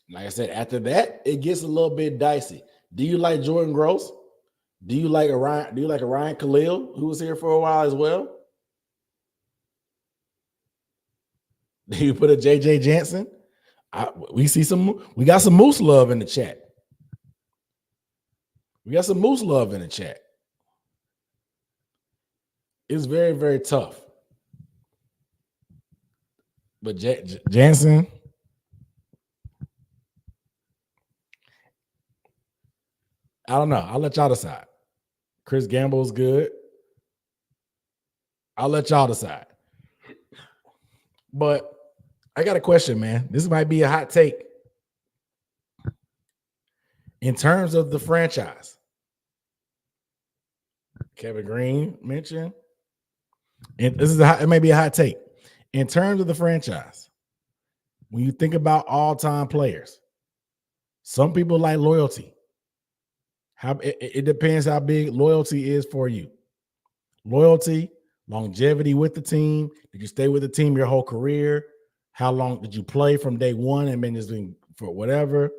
Like I said, after that, it gets a little bit dicey. Do you like Jordan Gross? Do you like Ryan Khalil, who was here for a while as well? Do you put a JJ Jansen? We got some Moose love in the chat. We got some Moose love in the chat. It's very, very tough. But Jansen, I don't know. I'll let y'all decide. Chris Gamble's good. I'll let y'all decide. But I got a question, man. This might be a hot take. In terms of the franchise, Kevin Green mentioned, and it may be a hot take. In terms of the franchise, when you think about all-time players, Some people like loyalty. It depends how big loyalty is for you. Loyalty, longevity with the team. Did you stay with the team your whole career? How long did you play from day one and been just doing for whatever?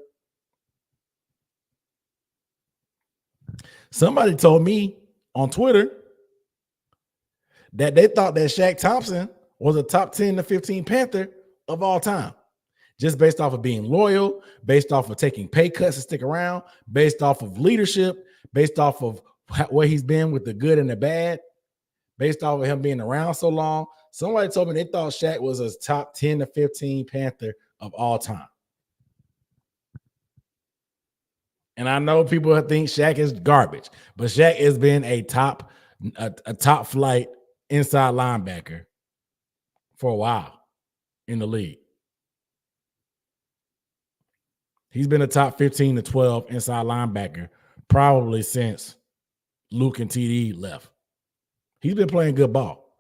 Somebody told me on Twitter that they thought that Shaq Thompson was a top 10 to 15 Panther of all time, just based off of being loyal, based off of taking pay cuts to stick around, based off of leadership, based off of where he's been with the good and the bad, based off of him being around so long. Somebody told me they thought Shaq was a top 10 to 15 Panther of all time. And I know people think Shaq is garbage, but Shaq has been a top flight inside linebacker for a while in the league. He's been a top 15 to 12 inside linebacker probably since Luke and TD left. He's been playing good ball.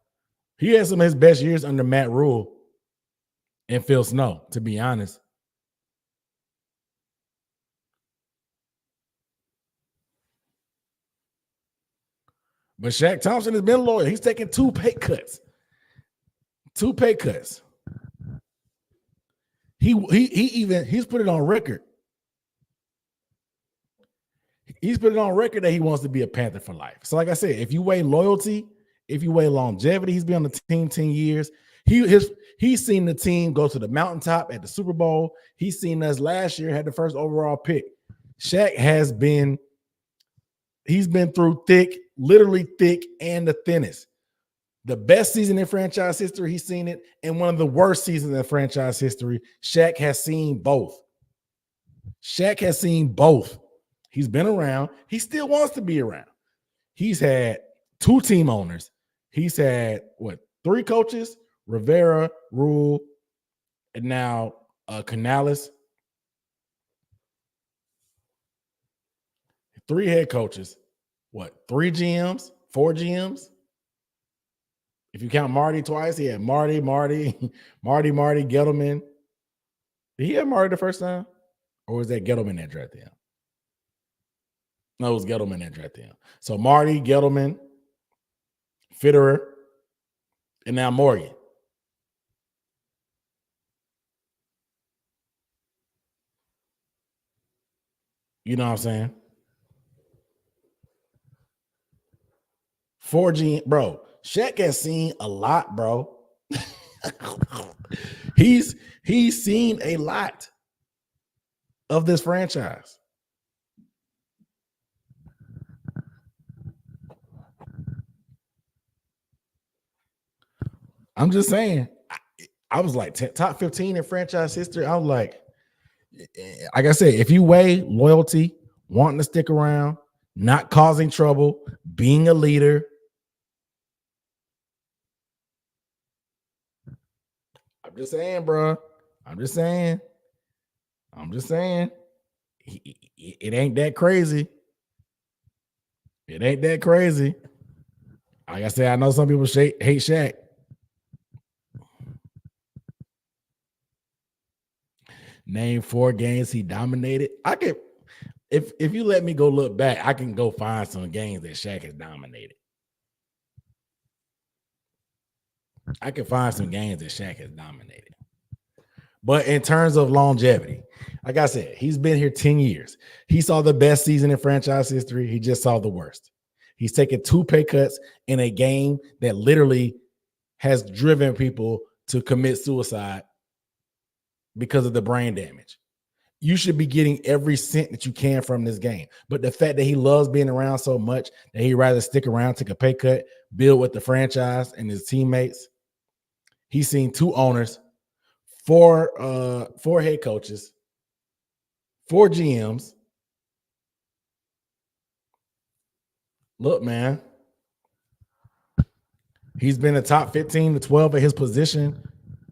He had some of his best years under Matt Rule and Phil Snow, to be honest. But Shaq Thompson has been loyal. He's taken 2 pay cuts. 2 pay cuts. He's put it on record. He's put it on record that he wants to be a Panther for life. So, like I said, if you weigh loyalty, if you weigh longevity, he's been on the team 10 years. He's seen the team go to the mountaintop at the Super Bowl. He's seen us last year, had the first overall pick. Shaq he's been through thick, literally thick and the thinnest. The best season in franchise history, he's seen it, and one of the worst seasons in franchise history. Shaq has seen both. Shaq has seen both. He's been around. He still wants to be around. He's had 2 team owners. He's had, 3 coaches? Rivera, Rule, and now Canales. 3 head coaches. 3 GMs? 4 GMs? If you count Marty twice, he had Marty, Gettleman. Did he have Marty the first time? Or was that Gettleman that drafted him? No, it was Gettleman that drafted him. So Marty, Gettleman, Fitterer, and now Morgan. You know what I'm saying? 4G, bro. Shaq has seen a lot, bro. He's seen a lot of this franchise. I'm just saying, I was like top 15 in franchise history. I was like I said, if you weigh loyalty, wanting to stick around, not causing trouble, being a leader. I'm just saying, bro. I'm just saying. It ain't that crazy. It ain't that crazy. Like I said, I know some people hate Shaq. Name 4 games he dominated. I can, if you let me go look back, I can go find some games that Shaq has dominated. I can find some games that Shaq has dominated. But in terms of longevity, like I said, he's been here 10 years. He saw the best season in franchise history. He just saw the worst. He's taken 2 pay cuts in a game that literally has driven people to commit suicide because of the brain damage. You should be getting every cent that you can from this game. But the fact that he loves being around so much that he'd rather stick around, take a pay cut, build with the franchise and his teammates. He's seen 2 owners, 4 head coaches, 4 GMs. Look, man, he's been a top 15 to 12 at his position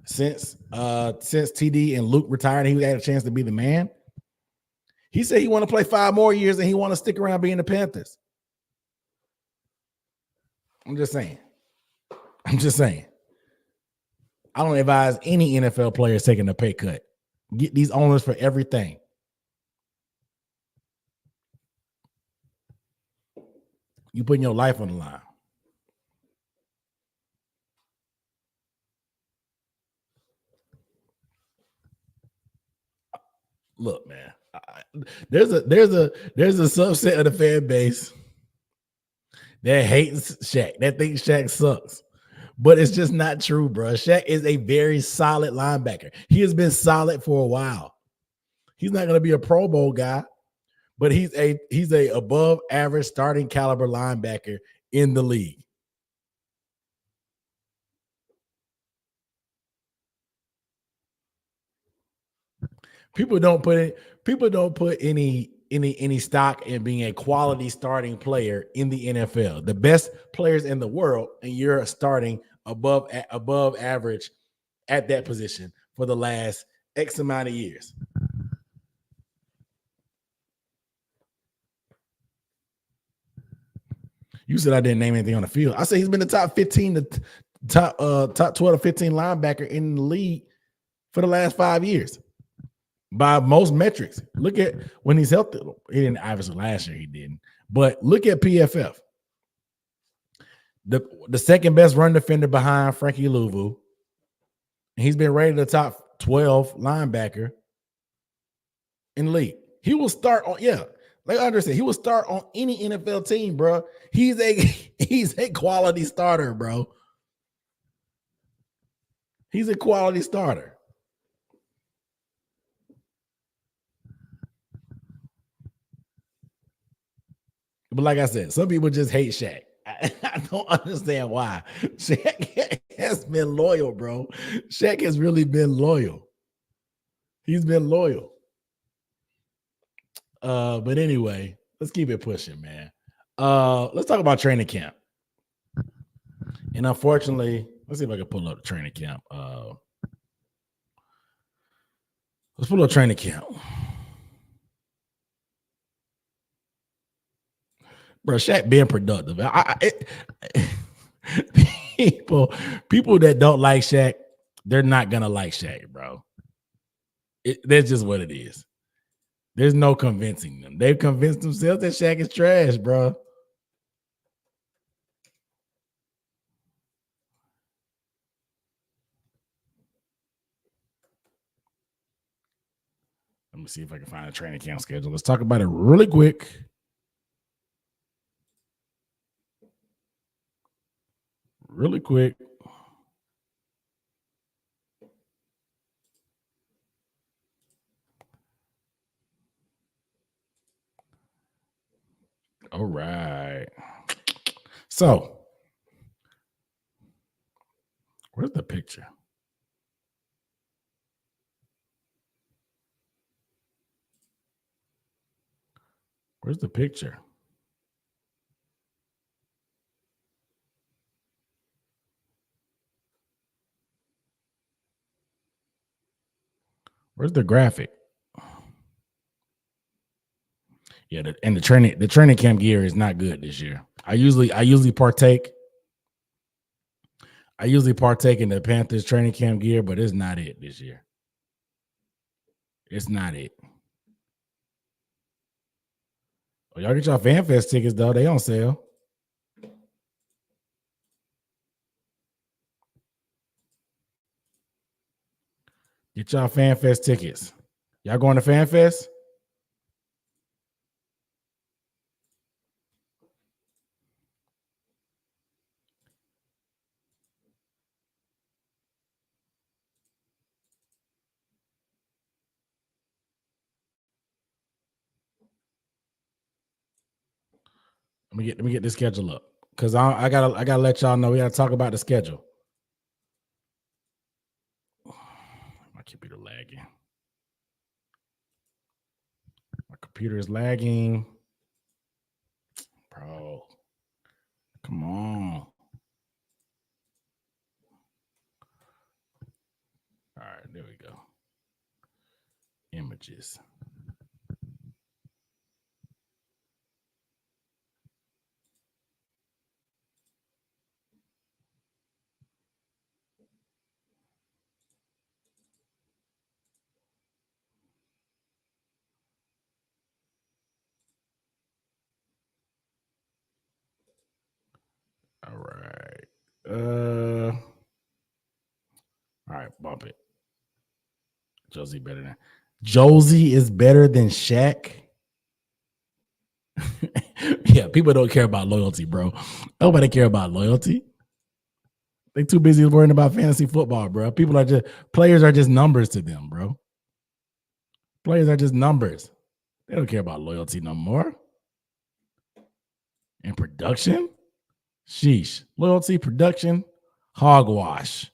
since TD and Luke retired. He had a chance to be the man. He said he want to play 5 more years and he want to stick around being the Panthers. I'm just saying. I don't advise any NFL players taking a pay cut. Get these owners for everything. You putting your life on the line. Look, man, there's a subset of the fan base that hates Shaq, that thinks Shaq sucks. But it's just not true, bro. Shaq is a very solid linebacker. He has been solid for a while. He's not going to be a Pro Bowl guy, but he's a above average starting caliber linebacker in the league. People don't put any stock in being a quality starting player in the NFL. The best players in the world, and you're starting above average at that position for the last X amount of years. You said I didn't name anything on the field. I said he's been the top 15 to top 12 to 15 linebacker in the league for the last 5 years by most metrics. Look at when he's healthy. He didn't, obviously last year he didn't, but look at PFF. The second best run defender behind Frankie Louvu. He's been rated the top 12 linebacker in the league. He will start on, yeah. Like I understand, he will start on any NFL team, bro. He's a quality starter, bro. He's a quality starter. But like I said, some people just hate Shaq. I don't understand why. Shaq has been loyal, bro. Shaq has really been loyal. He's been loyal. But anyway, let's keep it pushing, man. Let's talk about training camp. And unfortunately, let's see if I can pull up the training camp. Let's pull up training camp. Bro, Shaq being productive. People that don't like Shaq, they're not gonna like Shaq, bro. That's just what it is. There's no convincing them. They've convinced themselves that Shaq is trash, bro. Let me see if I can find a training camp schedule. Let's talk about it really quick. Really quick. All right. So, where's the picture? Where's the picture? Where's the graphic? Yeah, the training camp gear is not good this year. I usually partake. I usually partake in the Panthers training camp gear, but it's not it this year. It's not it. Oh, y'all get y'all FanFest tickets though; they on sale. Get y'all FanFest tickets. Y'all going to FanFest? Let me get the schedule up because I gotta let y'all know we gotta talk about the schedule. My computer lagging. My computer is lagging, bro. Come on. All right, there we go. Images. Bump it. Josie is better than Shaq. Yeah, people don't care about loyalty, bro. Nobody care about loyalty. They too busy worrying about fantasy football, bro. Players are just numbers to them, bro. Players are just numbers. They don't care about loyalty no more. And production? Sheesh. Loyalty, production, hogwash.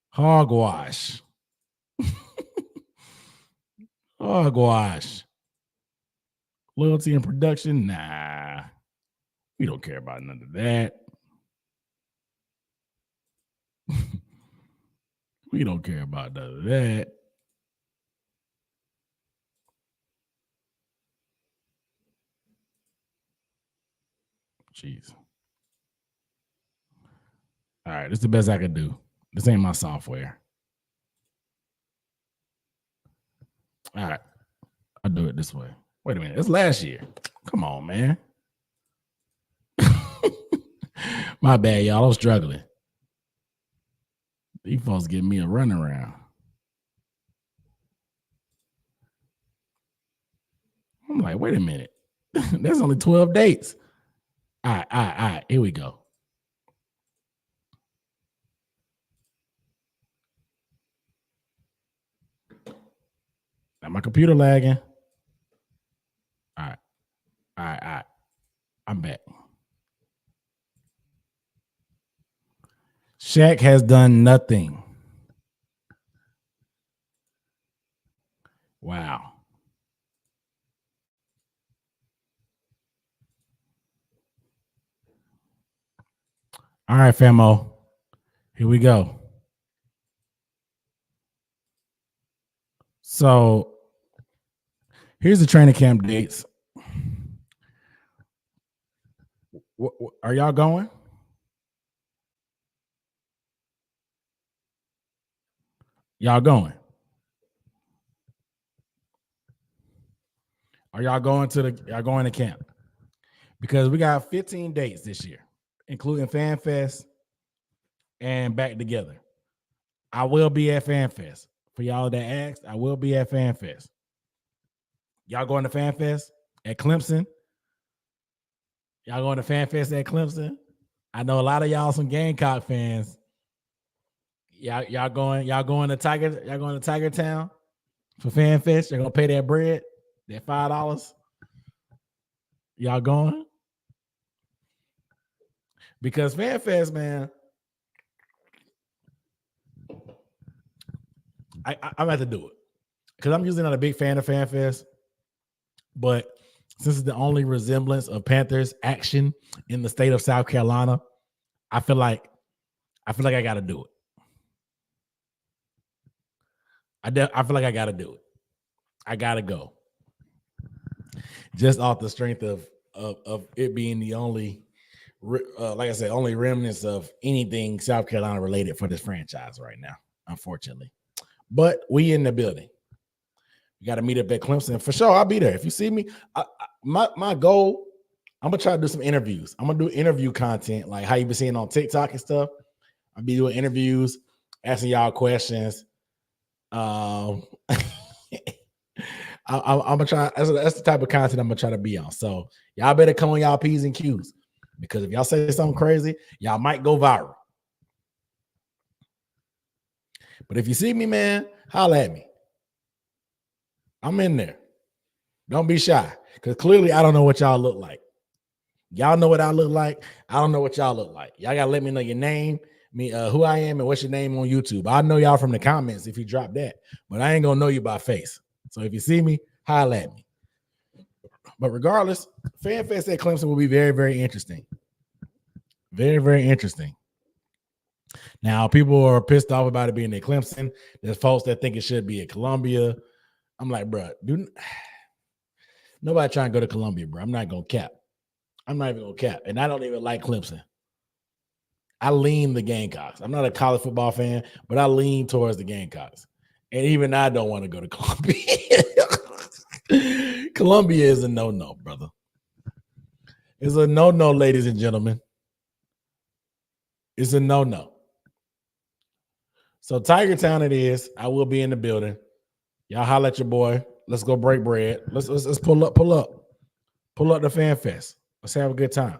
Hogwash. Hogwash. Loyalty and production? Nah. We don't care about none of that. We don't care about none of that. Jeez. All right, this is the best I can do. This ain't my software. All right, I'll do it this way. Wait a minute, it's last year. Come on, man. My bad, y'all. I'm struggling. These folks give me a runaround. I'm like, wait a minute. That's only 12 dates. All right. Here we go. Now my computer lagging. All right. I'm back. Shaq has done nothing. Wow. All right, famo. Here we go. So here's the training camp dates. Are y'all going? Y'all going? Are y'all going to camp? Because we got 15 dates this year, including Fan Fest and Back Together. I will be at Fan Fest. For y'all that asked, I will be at Fan Fest. Y'all going to Fan Fest at Clemson? Y'all going to Fan Fest at Clemson? I know a lot of y'all some Gamecock fans. Y'all going to Tiger Town for Fan Fest? You're gonna pay that bread, that $5? Y'all going? Because Fan Fest, man, I'm about to do it. Because I'm usually not a big fan of Fan Fest. But since it's the only resemblance of Panthers action in the state of South Carolina, I feel like I got to do it. I feel like I got to do it. I got to go. Just off the strength of it being the only, like I said, only remnants of anything South Carolina related for this franchise right now, unfortunately. But we in the building. You got to meet up at Clemson. For sure, I'll be there. If you see me, my goal, I'm going to try to do some interviews. I'm going to do interview content, like how you been seeing on TikTok and stuff. I'll be doing interviews, asking y'all questions. I'm gonna try. That's the type of content I'm gonna try to be on. So y'all better come on y'all P's and Q's, because if y'all say something crazy, y'all might go viral. But if you see me, man, holla at me. I'm in there. Don't be shy, because clearly I don't know what y'all look like. Y'all know what I look like. I don't know what y'all look like. Y'all gotta let me know your name, who I am, and what's your name on YouTube. I know y'all from the comments if you drop that, but I ain't gonna know you by face. So if you see me, holla at me. But regardless, Fan Fest at Clemson will be very, very interesting. Very, very interesting. Now, people are pissed off about it being at Clemson. There's folks that think it should be at Columbia. I'm like, bro, nobody trying to go to Columbia, bro. I'm not gonna cap. I'm not even gonna cap. And I don't even like Clemson. I lean the Gamecocks. I'm not a college football fan, but I lean towards the Gamecocks. And even I don't want to go to Columbia. Columbia is a no-no, brother. It's a no-no, ladies and gentlemen. It's a no-no. So Tiger Town it is. I will be in the building. Y'all holler at your boy. Let's go break bread. Let's pull up the fan fest. Let's have a good time.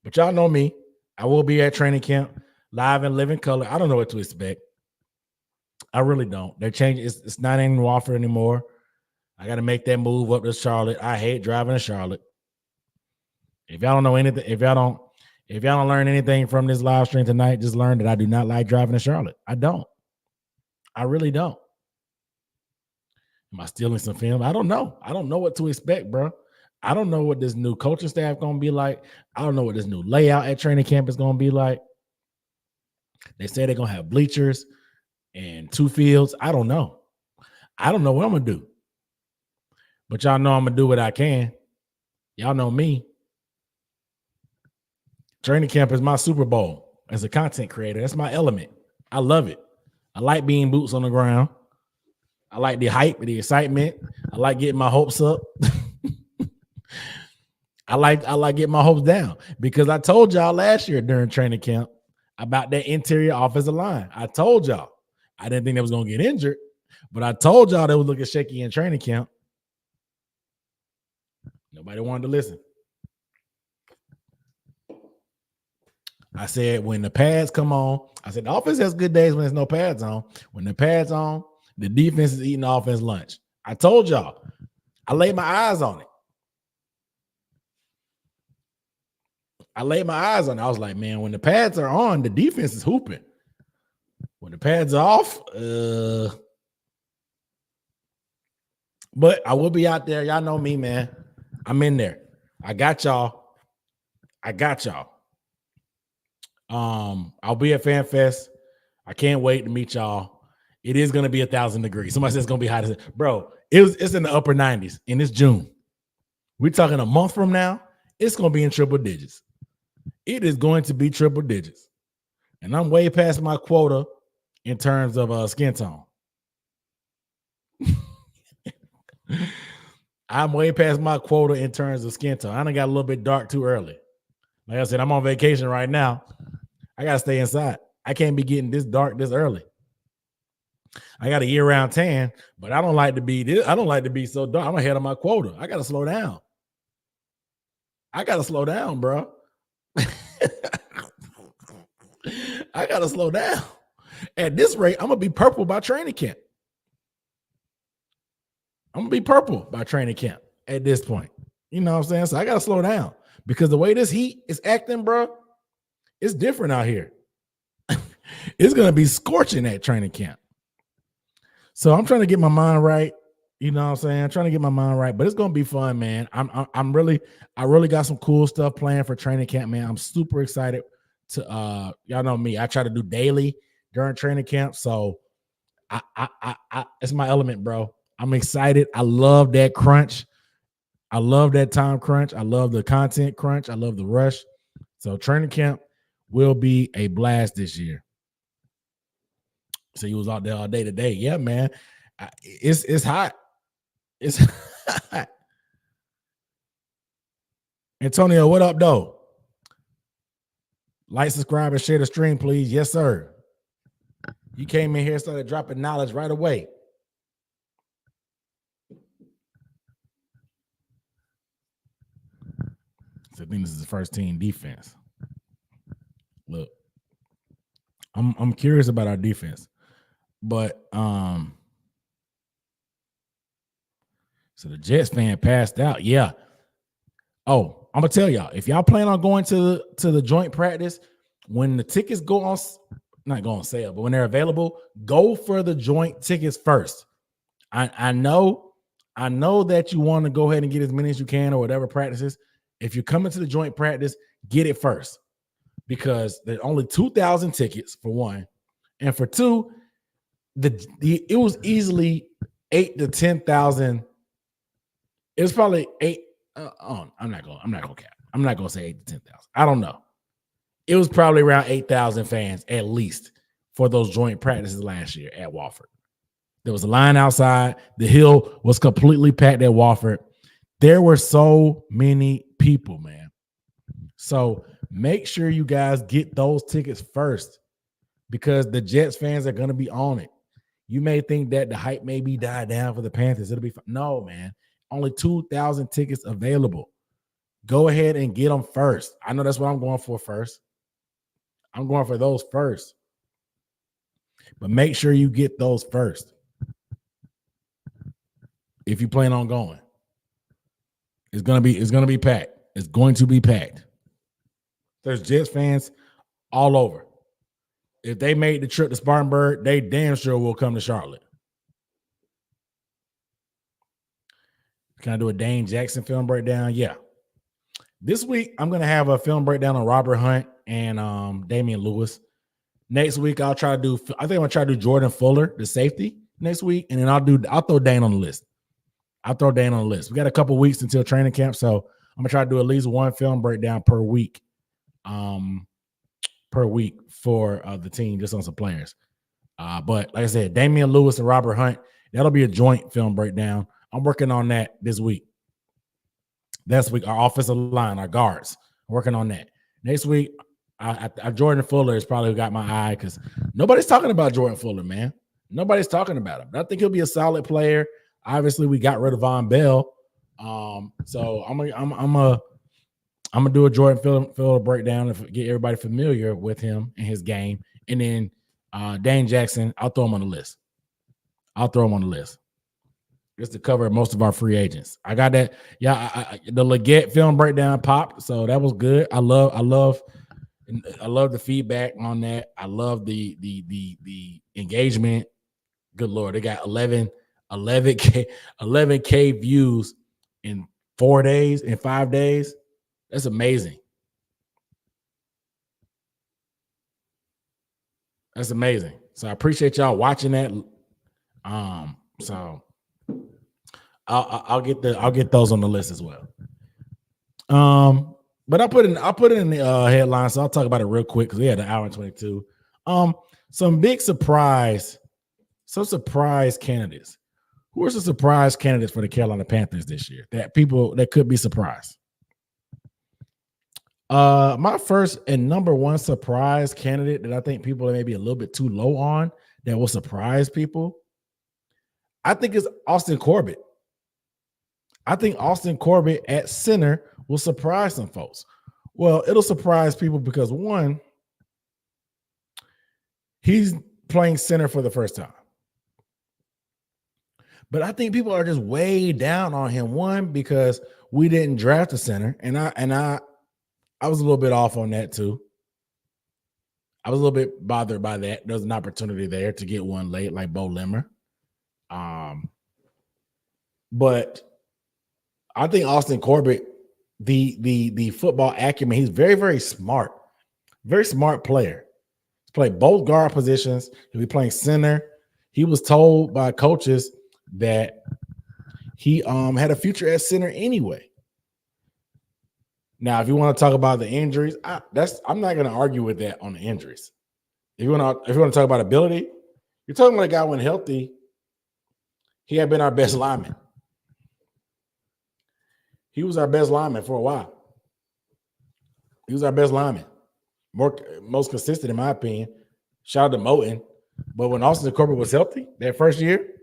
But y'all know me. I will be at training camp, live and living color. I don't know what to expect. I really don't. They're changing. It's not in Wofford anymore. I got to make that move up to Charlotte. I hate driving to Charlotte. If y'all don't know anything, if y'all don't learn anything from this live stream tonight, just learn that I do not like driving to Charlotte. I don't. I really don't. Am I stealing some film? I don't know. I don't know what to expect, bro. I don't know what this new coaching staff going to be like. I don't know what this new layout at training camp is going to be like. They say they're going to have bleachers and 2 fields. I don't know. I don't know what I'm going to do. But y'all know I'm going to do what I can. Y'all know me. Training camp is my Super Bowl as a content creator. That's my element. I love it. I like being boots on the ground. I like the hype, the excitement. I like getting my hopes up. I like getting my hopes down because I told y'all last year during training camp about that interior offensive line. I told y'all. I didn't think they was going to get injured, but I told y'all they was looking shaky in training camp. Nobody wanted to listen. I said, when the pads come on, I said, the offense has good days when there's no pads on. When the pads on, the defense is eating offense lunch. I told y'all. I laid my eyes on it. I was like, man, when the pads are on, the defense is hooping. When the pads are off, but I will be out there. Y'all know me, man. I'm in there. I got y'all. I'll be at Fan Fest. I can't wait to meet y'all. It is going to be 1,000 degrees. Somebody says it's going to be hot. Bro, it's in the upper 90s, and it's June. We're talking a month from now. It's going to be in triple digits. It is going to be triple digits. And I'm way past my quota in terms of skin tone. I'm way past my quota in terms of skin tone. I done got a little bit dark too early. Like I said, I'm on vacation right now. I got to stay inside. I can't be getting this dark this early. I got a year-round tan, but I don't like to be this. I don't like to be so dark. I'm ahead of my quota. I got to slow down. Bro. I got to slow down. At this rate, I'm going to be purple by training camp. At this point. You know what I'm saying? So I got to slow down because the way this heat is acting, bro, it's different out here. It's going to be scorching at training camp. So I'm trying to get my mind right. You know what I'm saying? I'm trying to get my mind right, but it's going to be fun, man. I really got some cool stuff planned for training camp, man. I'm super excited to, y'all know me. I try to do daily during training camp. So it's my element, bro. I'm excited. I love that crunch. I love that time crunch. I love the content crunch. I love the rush. So training camp will be a blast this year. So he was out there all day today. Yeah, man. It's hot. It's hot. Antonio, what up, though? Like, subscribe, and share the stream, please. Yes, sir. You came in here and started dropping knowledge right away. So I think this is the first team defense. Look, I'm curious about our defense, but so the Jets fan passed out. Yeah. Oh, I'm gonna tell y'all, if y'all plan on going to the joint practice, when the tickets go on, not go on sale, but when they're available, go for the joint tickets first. I know that you want to go ahead and get as many as you can or whatever practices. If you're coming to the joint practice, get it first because there's only 2,000 tickets for one, and for two, it was easily 8,000 to 10,000. It was probably 8. I'm not gonna cap. I'm not gonna say 8,000 to 10,000. I don't know. It was probably around 8,000 fans at least for those joint practices last year at Wofford. There was a line outside. The hill was completely packed at Wofford. There were so many people, man. So make sure you guys get those tickets first. because the Jets fans are going to be on it. You may think that the hype may be died down for the Panthers. It'll be fun. No, man. Only 2,000 tickets available. Go ahead and get them first. I know that's what I'm going for first. I'm going for those first. But make sure you get those first if you plan on going. It's gonna be packed. It's going to be packed. There's Jets fans all over. If they made the trip to Spartanburg, they damn sure will come to Charlotte. Can I do a Dane Jackson film breakdown? Yeah. This week, I'm going to have a film breakdown on Robert Hunt and Damian Lewis. Next week, I think I'm going to try to do Jordan Fuller, the safety, next week. And then I'll throw Dane on the list. We got a couple weeks until training camp, so I'm going to try to do at least one film breakdown per week. For the team, just on some players. But like I said, Damian Lewis and Robert Hunt, that'll be a joint film breakdown. I'm working on that this week. This week, our offensive line, our guards, I'm working on that. Next week, Jordan Fuller has probably got my eye because nobody's talking about Jordan Fuller, man. Nobody's talking about him. But I think he'll be a solid player. Obviously, we got rid of Von Bell. So I'm gonna do a Jordan Fuller breakdown and get everybody familiar with him and his game. And then Dane Jackson, I'll throw him on the list. Just to cover most of our free agents. I got that. Yeah, the Leggett film breakdown popped, so that was good. I love the feedback on that. I love the engagement. Good Lord, they got 11K views in 4 days, in 5 days. That's amazing. That's amazing. So I appreciate y'all watching that. So I'll get those on the list as well. But I'll put it in the headline, so I'll talk about it real quick because we had an hour and 22. Some surprise candidates. Who are some surprise candidates for the Carolina Panthers this year? That could be surprised. My first and number one surprise candidate that I think people are maybe a little bit too low on that will surprise people, I think is Austin Corbett. I think Austin Corbett at center will surprise some folks. Well, it'll surprise people because, one, he's playing center for the first time. But I think people are just way down on him. One, because we didn't draft a center, and I was a little bit off on that too. I was a little bit bothered by that. There's an opportunity there to get one late, like Bo Limmer. But I think Austin Corbett, the football acumen, he's very, very smart player. He's played both guard positions. He'll be playing center. He was told by coaches that he had a future at center anyway. Now, if you want to talk about the injuries, I'm not going to argue with that on the injuries. If you want to talk about ability, you're talking about a guy when healthy, he had been our best lineman. He was our best lineman for a while. He was our best lineman. Most consistent, in my opinion. Shout out to Moten. But when Austin Corbett was healthy that first year,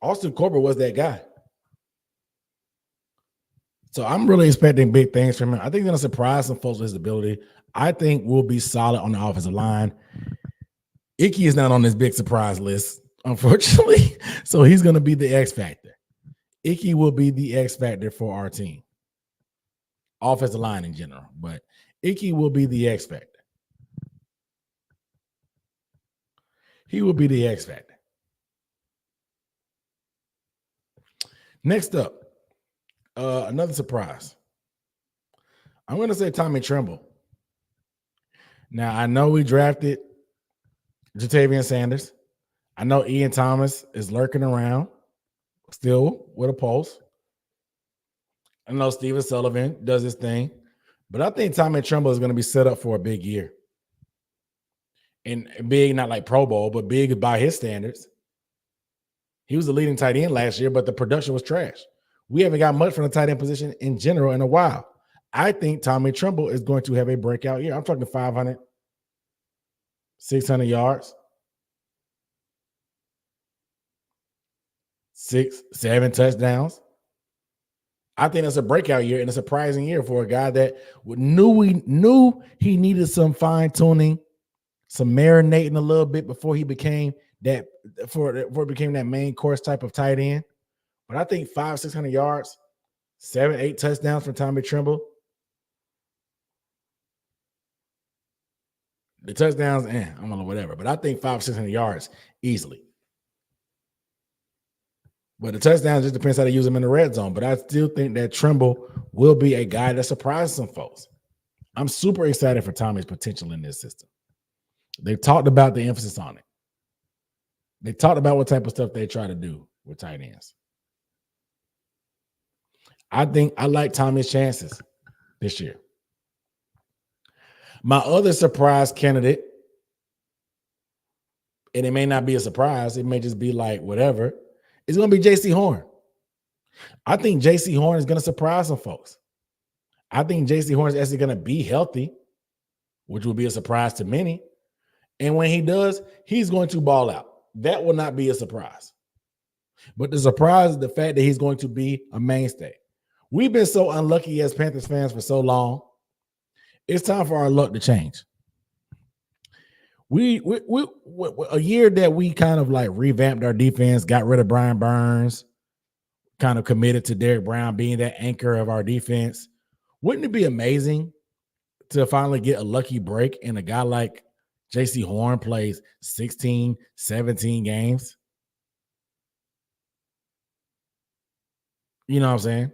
Austin Corbett was that guy. So I'm really expecting big things from him. I think he's going to surprise some folks with his ability. I think we'll be solid on the offensive line. Icky is not on this big surprise list, unfortunately. So he's going to be the X factor. Icky will be the X factor for our team. Offensive line in general. But Icky will be the X factor. He will be the X factor. Next up, another surprise. I'm going to say Tommy Tremble. Now, I know we drafted Jatavian Sanders. I know Ian Thomas is lurking around, still with a pulse. I know Steven Sullivan does his thing. But I think Tommy Tremble is going to be set up for a big year. And big, not like Pro Bowl, but big by his standards. He was the leading tight end last year, but the production was trash. We haven't got much from the tight end position in general in a while. I think Tommy Tremble is going to have a breakout year. I'm talking 500, 600 yards, 6, 7 touchdowns. I think that's a breakout year and a surprising year for a guy that knew he needed some fine tuning, some marinating a little bit before he became that before it became that main course type of tight end. But I think 500, 600 yards, 7, 8 touchdowns from Tommy Tremble. The touchdowns, I don't know, whatever. But I think 500, 600 yards easily. But the touchdowns just depends how they use them in the red zone. But I still think that Tremble will be a guy that surprises some folks. I'm super excited for Tommy's potential in this system. They've talked about the emphasis on it. They talked about what type of stuff they try to do with tight ends. I think I like Tommy's chances this year. My other surprise candidate, and it may not be a surprise, it may just be like whatever, is going to be J.C. Horn. I think J.C. Horn is going to surprise some folks. I think J.C. Horn is actually going to be healthy, which will be a surprise to many. And when he does, he's going to ball out. That will not be a surprise. But the surprise is the fact that he's going to be a mainstay. We've been so unlucky as Panthers fans for so long. It's time for our luck to change. We a year that we kind of like revamped our defense, got rid of Brian Burns, kind of committed to Derek Brown being that anchor of our defense. Wouldn't it be amazing to finally get a lucky break and a guy like J.C. Horn plays 16, 17 games? You know what I'm saying?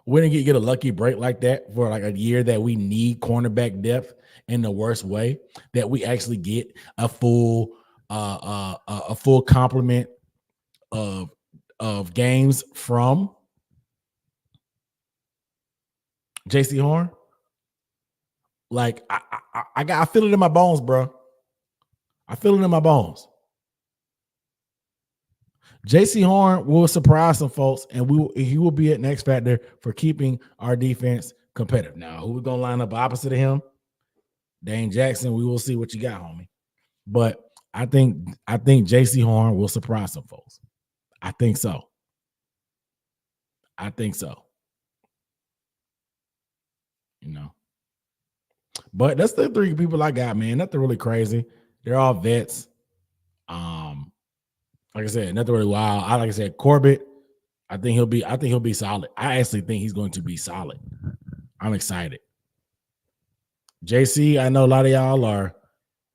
Wouldn't you get a lucky break like that for like a year that we need cornerback depth in the worst way, that we actually get a full complement of games from J.C. Horn? Like I feel it in my bones, bro. I feel it in my bones. J.C. Horn will surprise some folks, and he will be an X factor for keeping our defense competitive. Now, who's gonna line up opposite of him? Dane Jackson. We will see what you got, homie. But I think J.C. Horn will surprise some folks. I think so. You know. But that's the 3 people I got, man. Nothing really crazy. They're all vets. Like I said, nothing really wild. Like I said, Corbett, I think he'll be solid. I actually think he's going to be solid. I'm excited. JC, I know a lot of y'all are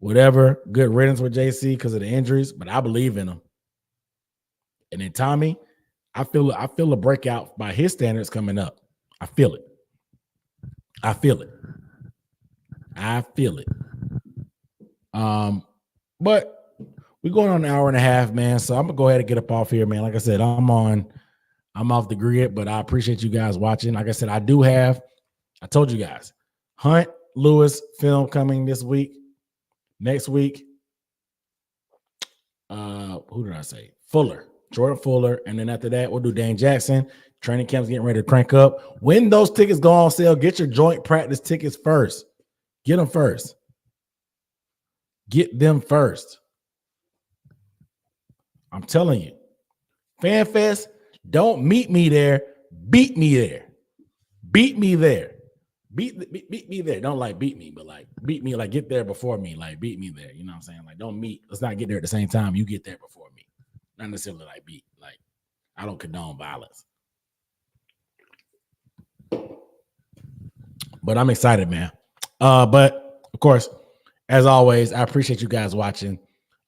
whatever, good riddance with JC because of the injuries, but I believe in him. And then Tommy, I feel a breakout by his standards coming up. I feel it. But we're going on an hour and a half, man. So I'm gonna go ahead and get up off here, man. Like I said, I'm off the grid, but I appreciate you guys watching. Like I said, I told you guys, Hunt Lewis film coming this week. Next week, who did I say? Jordan Fuller, and then after that, we'll do Dane Jackson. Training camp's getting ready to crank up. When those tickets go on sale, get your joint practice tickets first. Get them first. I'm telling you, FanFest, don't meet me there. Beat me there. Beat me there. Don't like beat me, but like beat me, like get there before me. Like beat me there. You know what I'm saying? Like don't meet. Let's not get there at the same time. You get there before me. Not necessarily like beat. Like I don't condone violence. But I'm excited, man. But of course, as always, I appreciate you guys watching.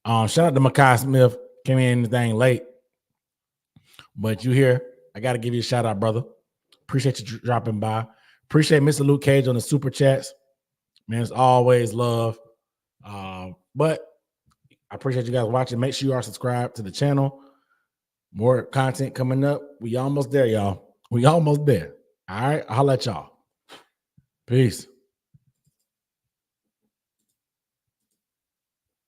Shout out to Makai Smith. Came in anything late, but you here. I got to give you a shout out, brother. Appreciate you dropping by. Appreciate Mr. Luke Cage on the super chats. Man, it's always love. But I appreciate you guys watching. Make sure you are subscribed to the channel. More content coming up. We almost there, y'all. We almost there. All right. I'll let y'all. Peace.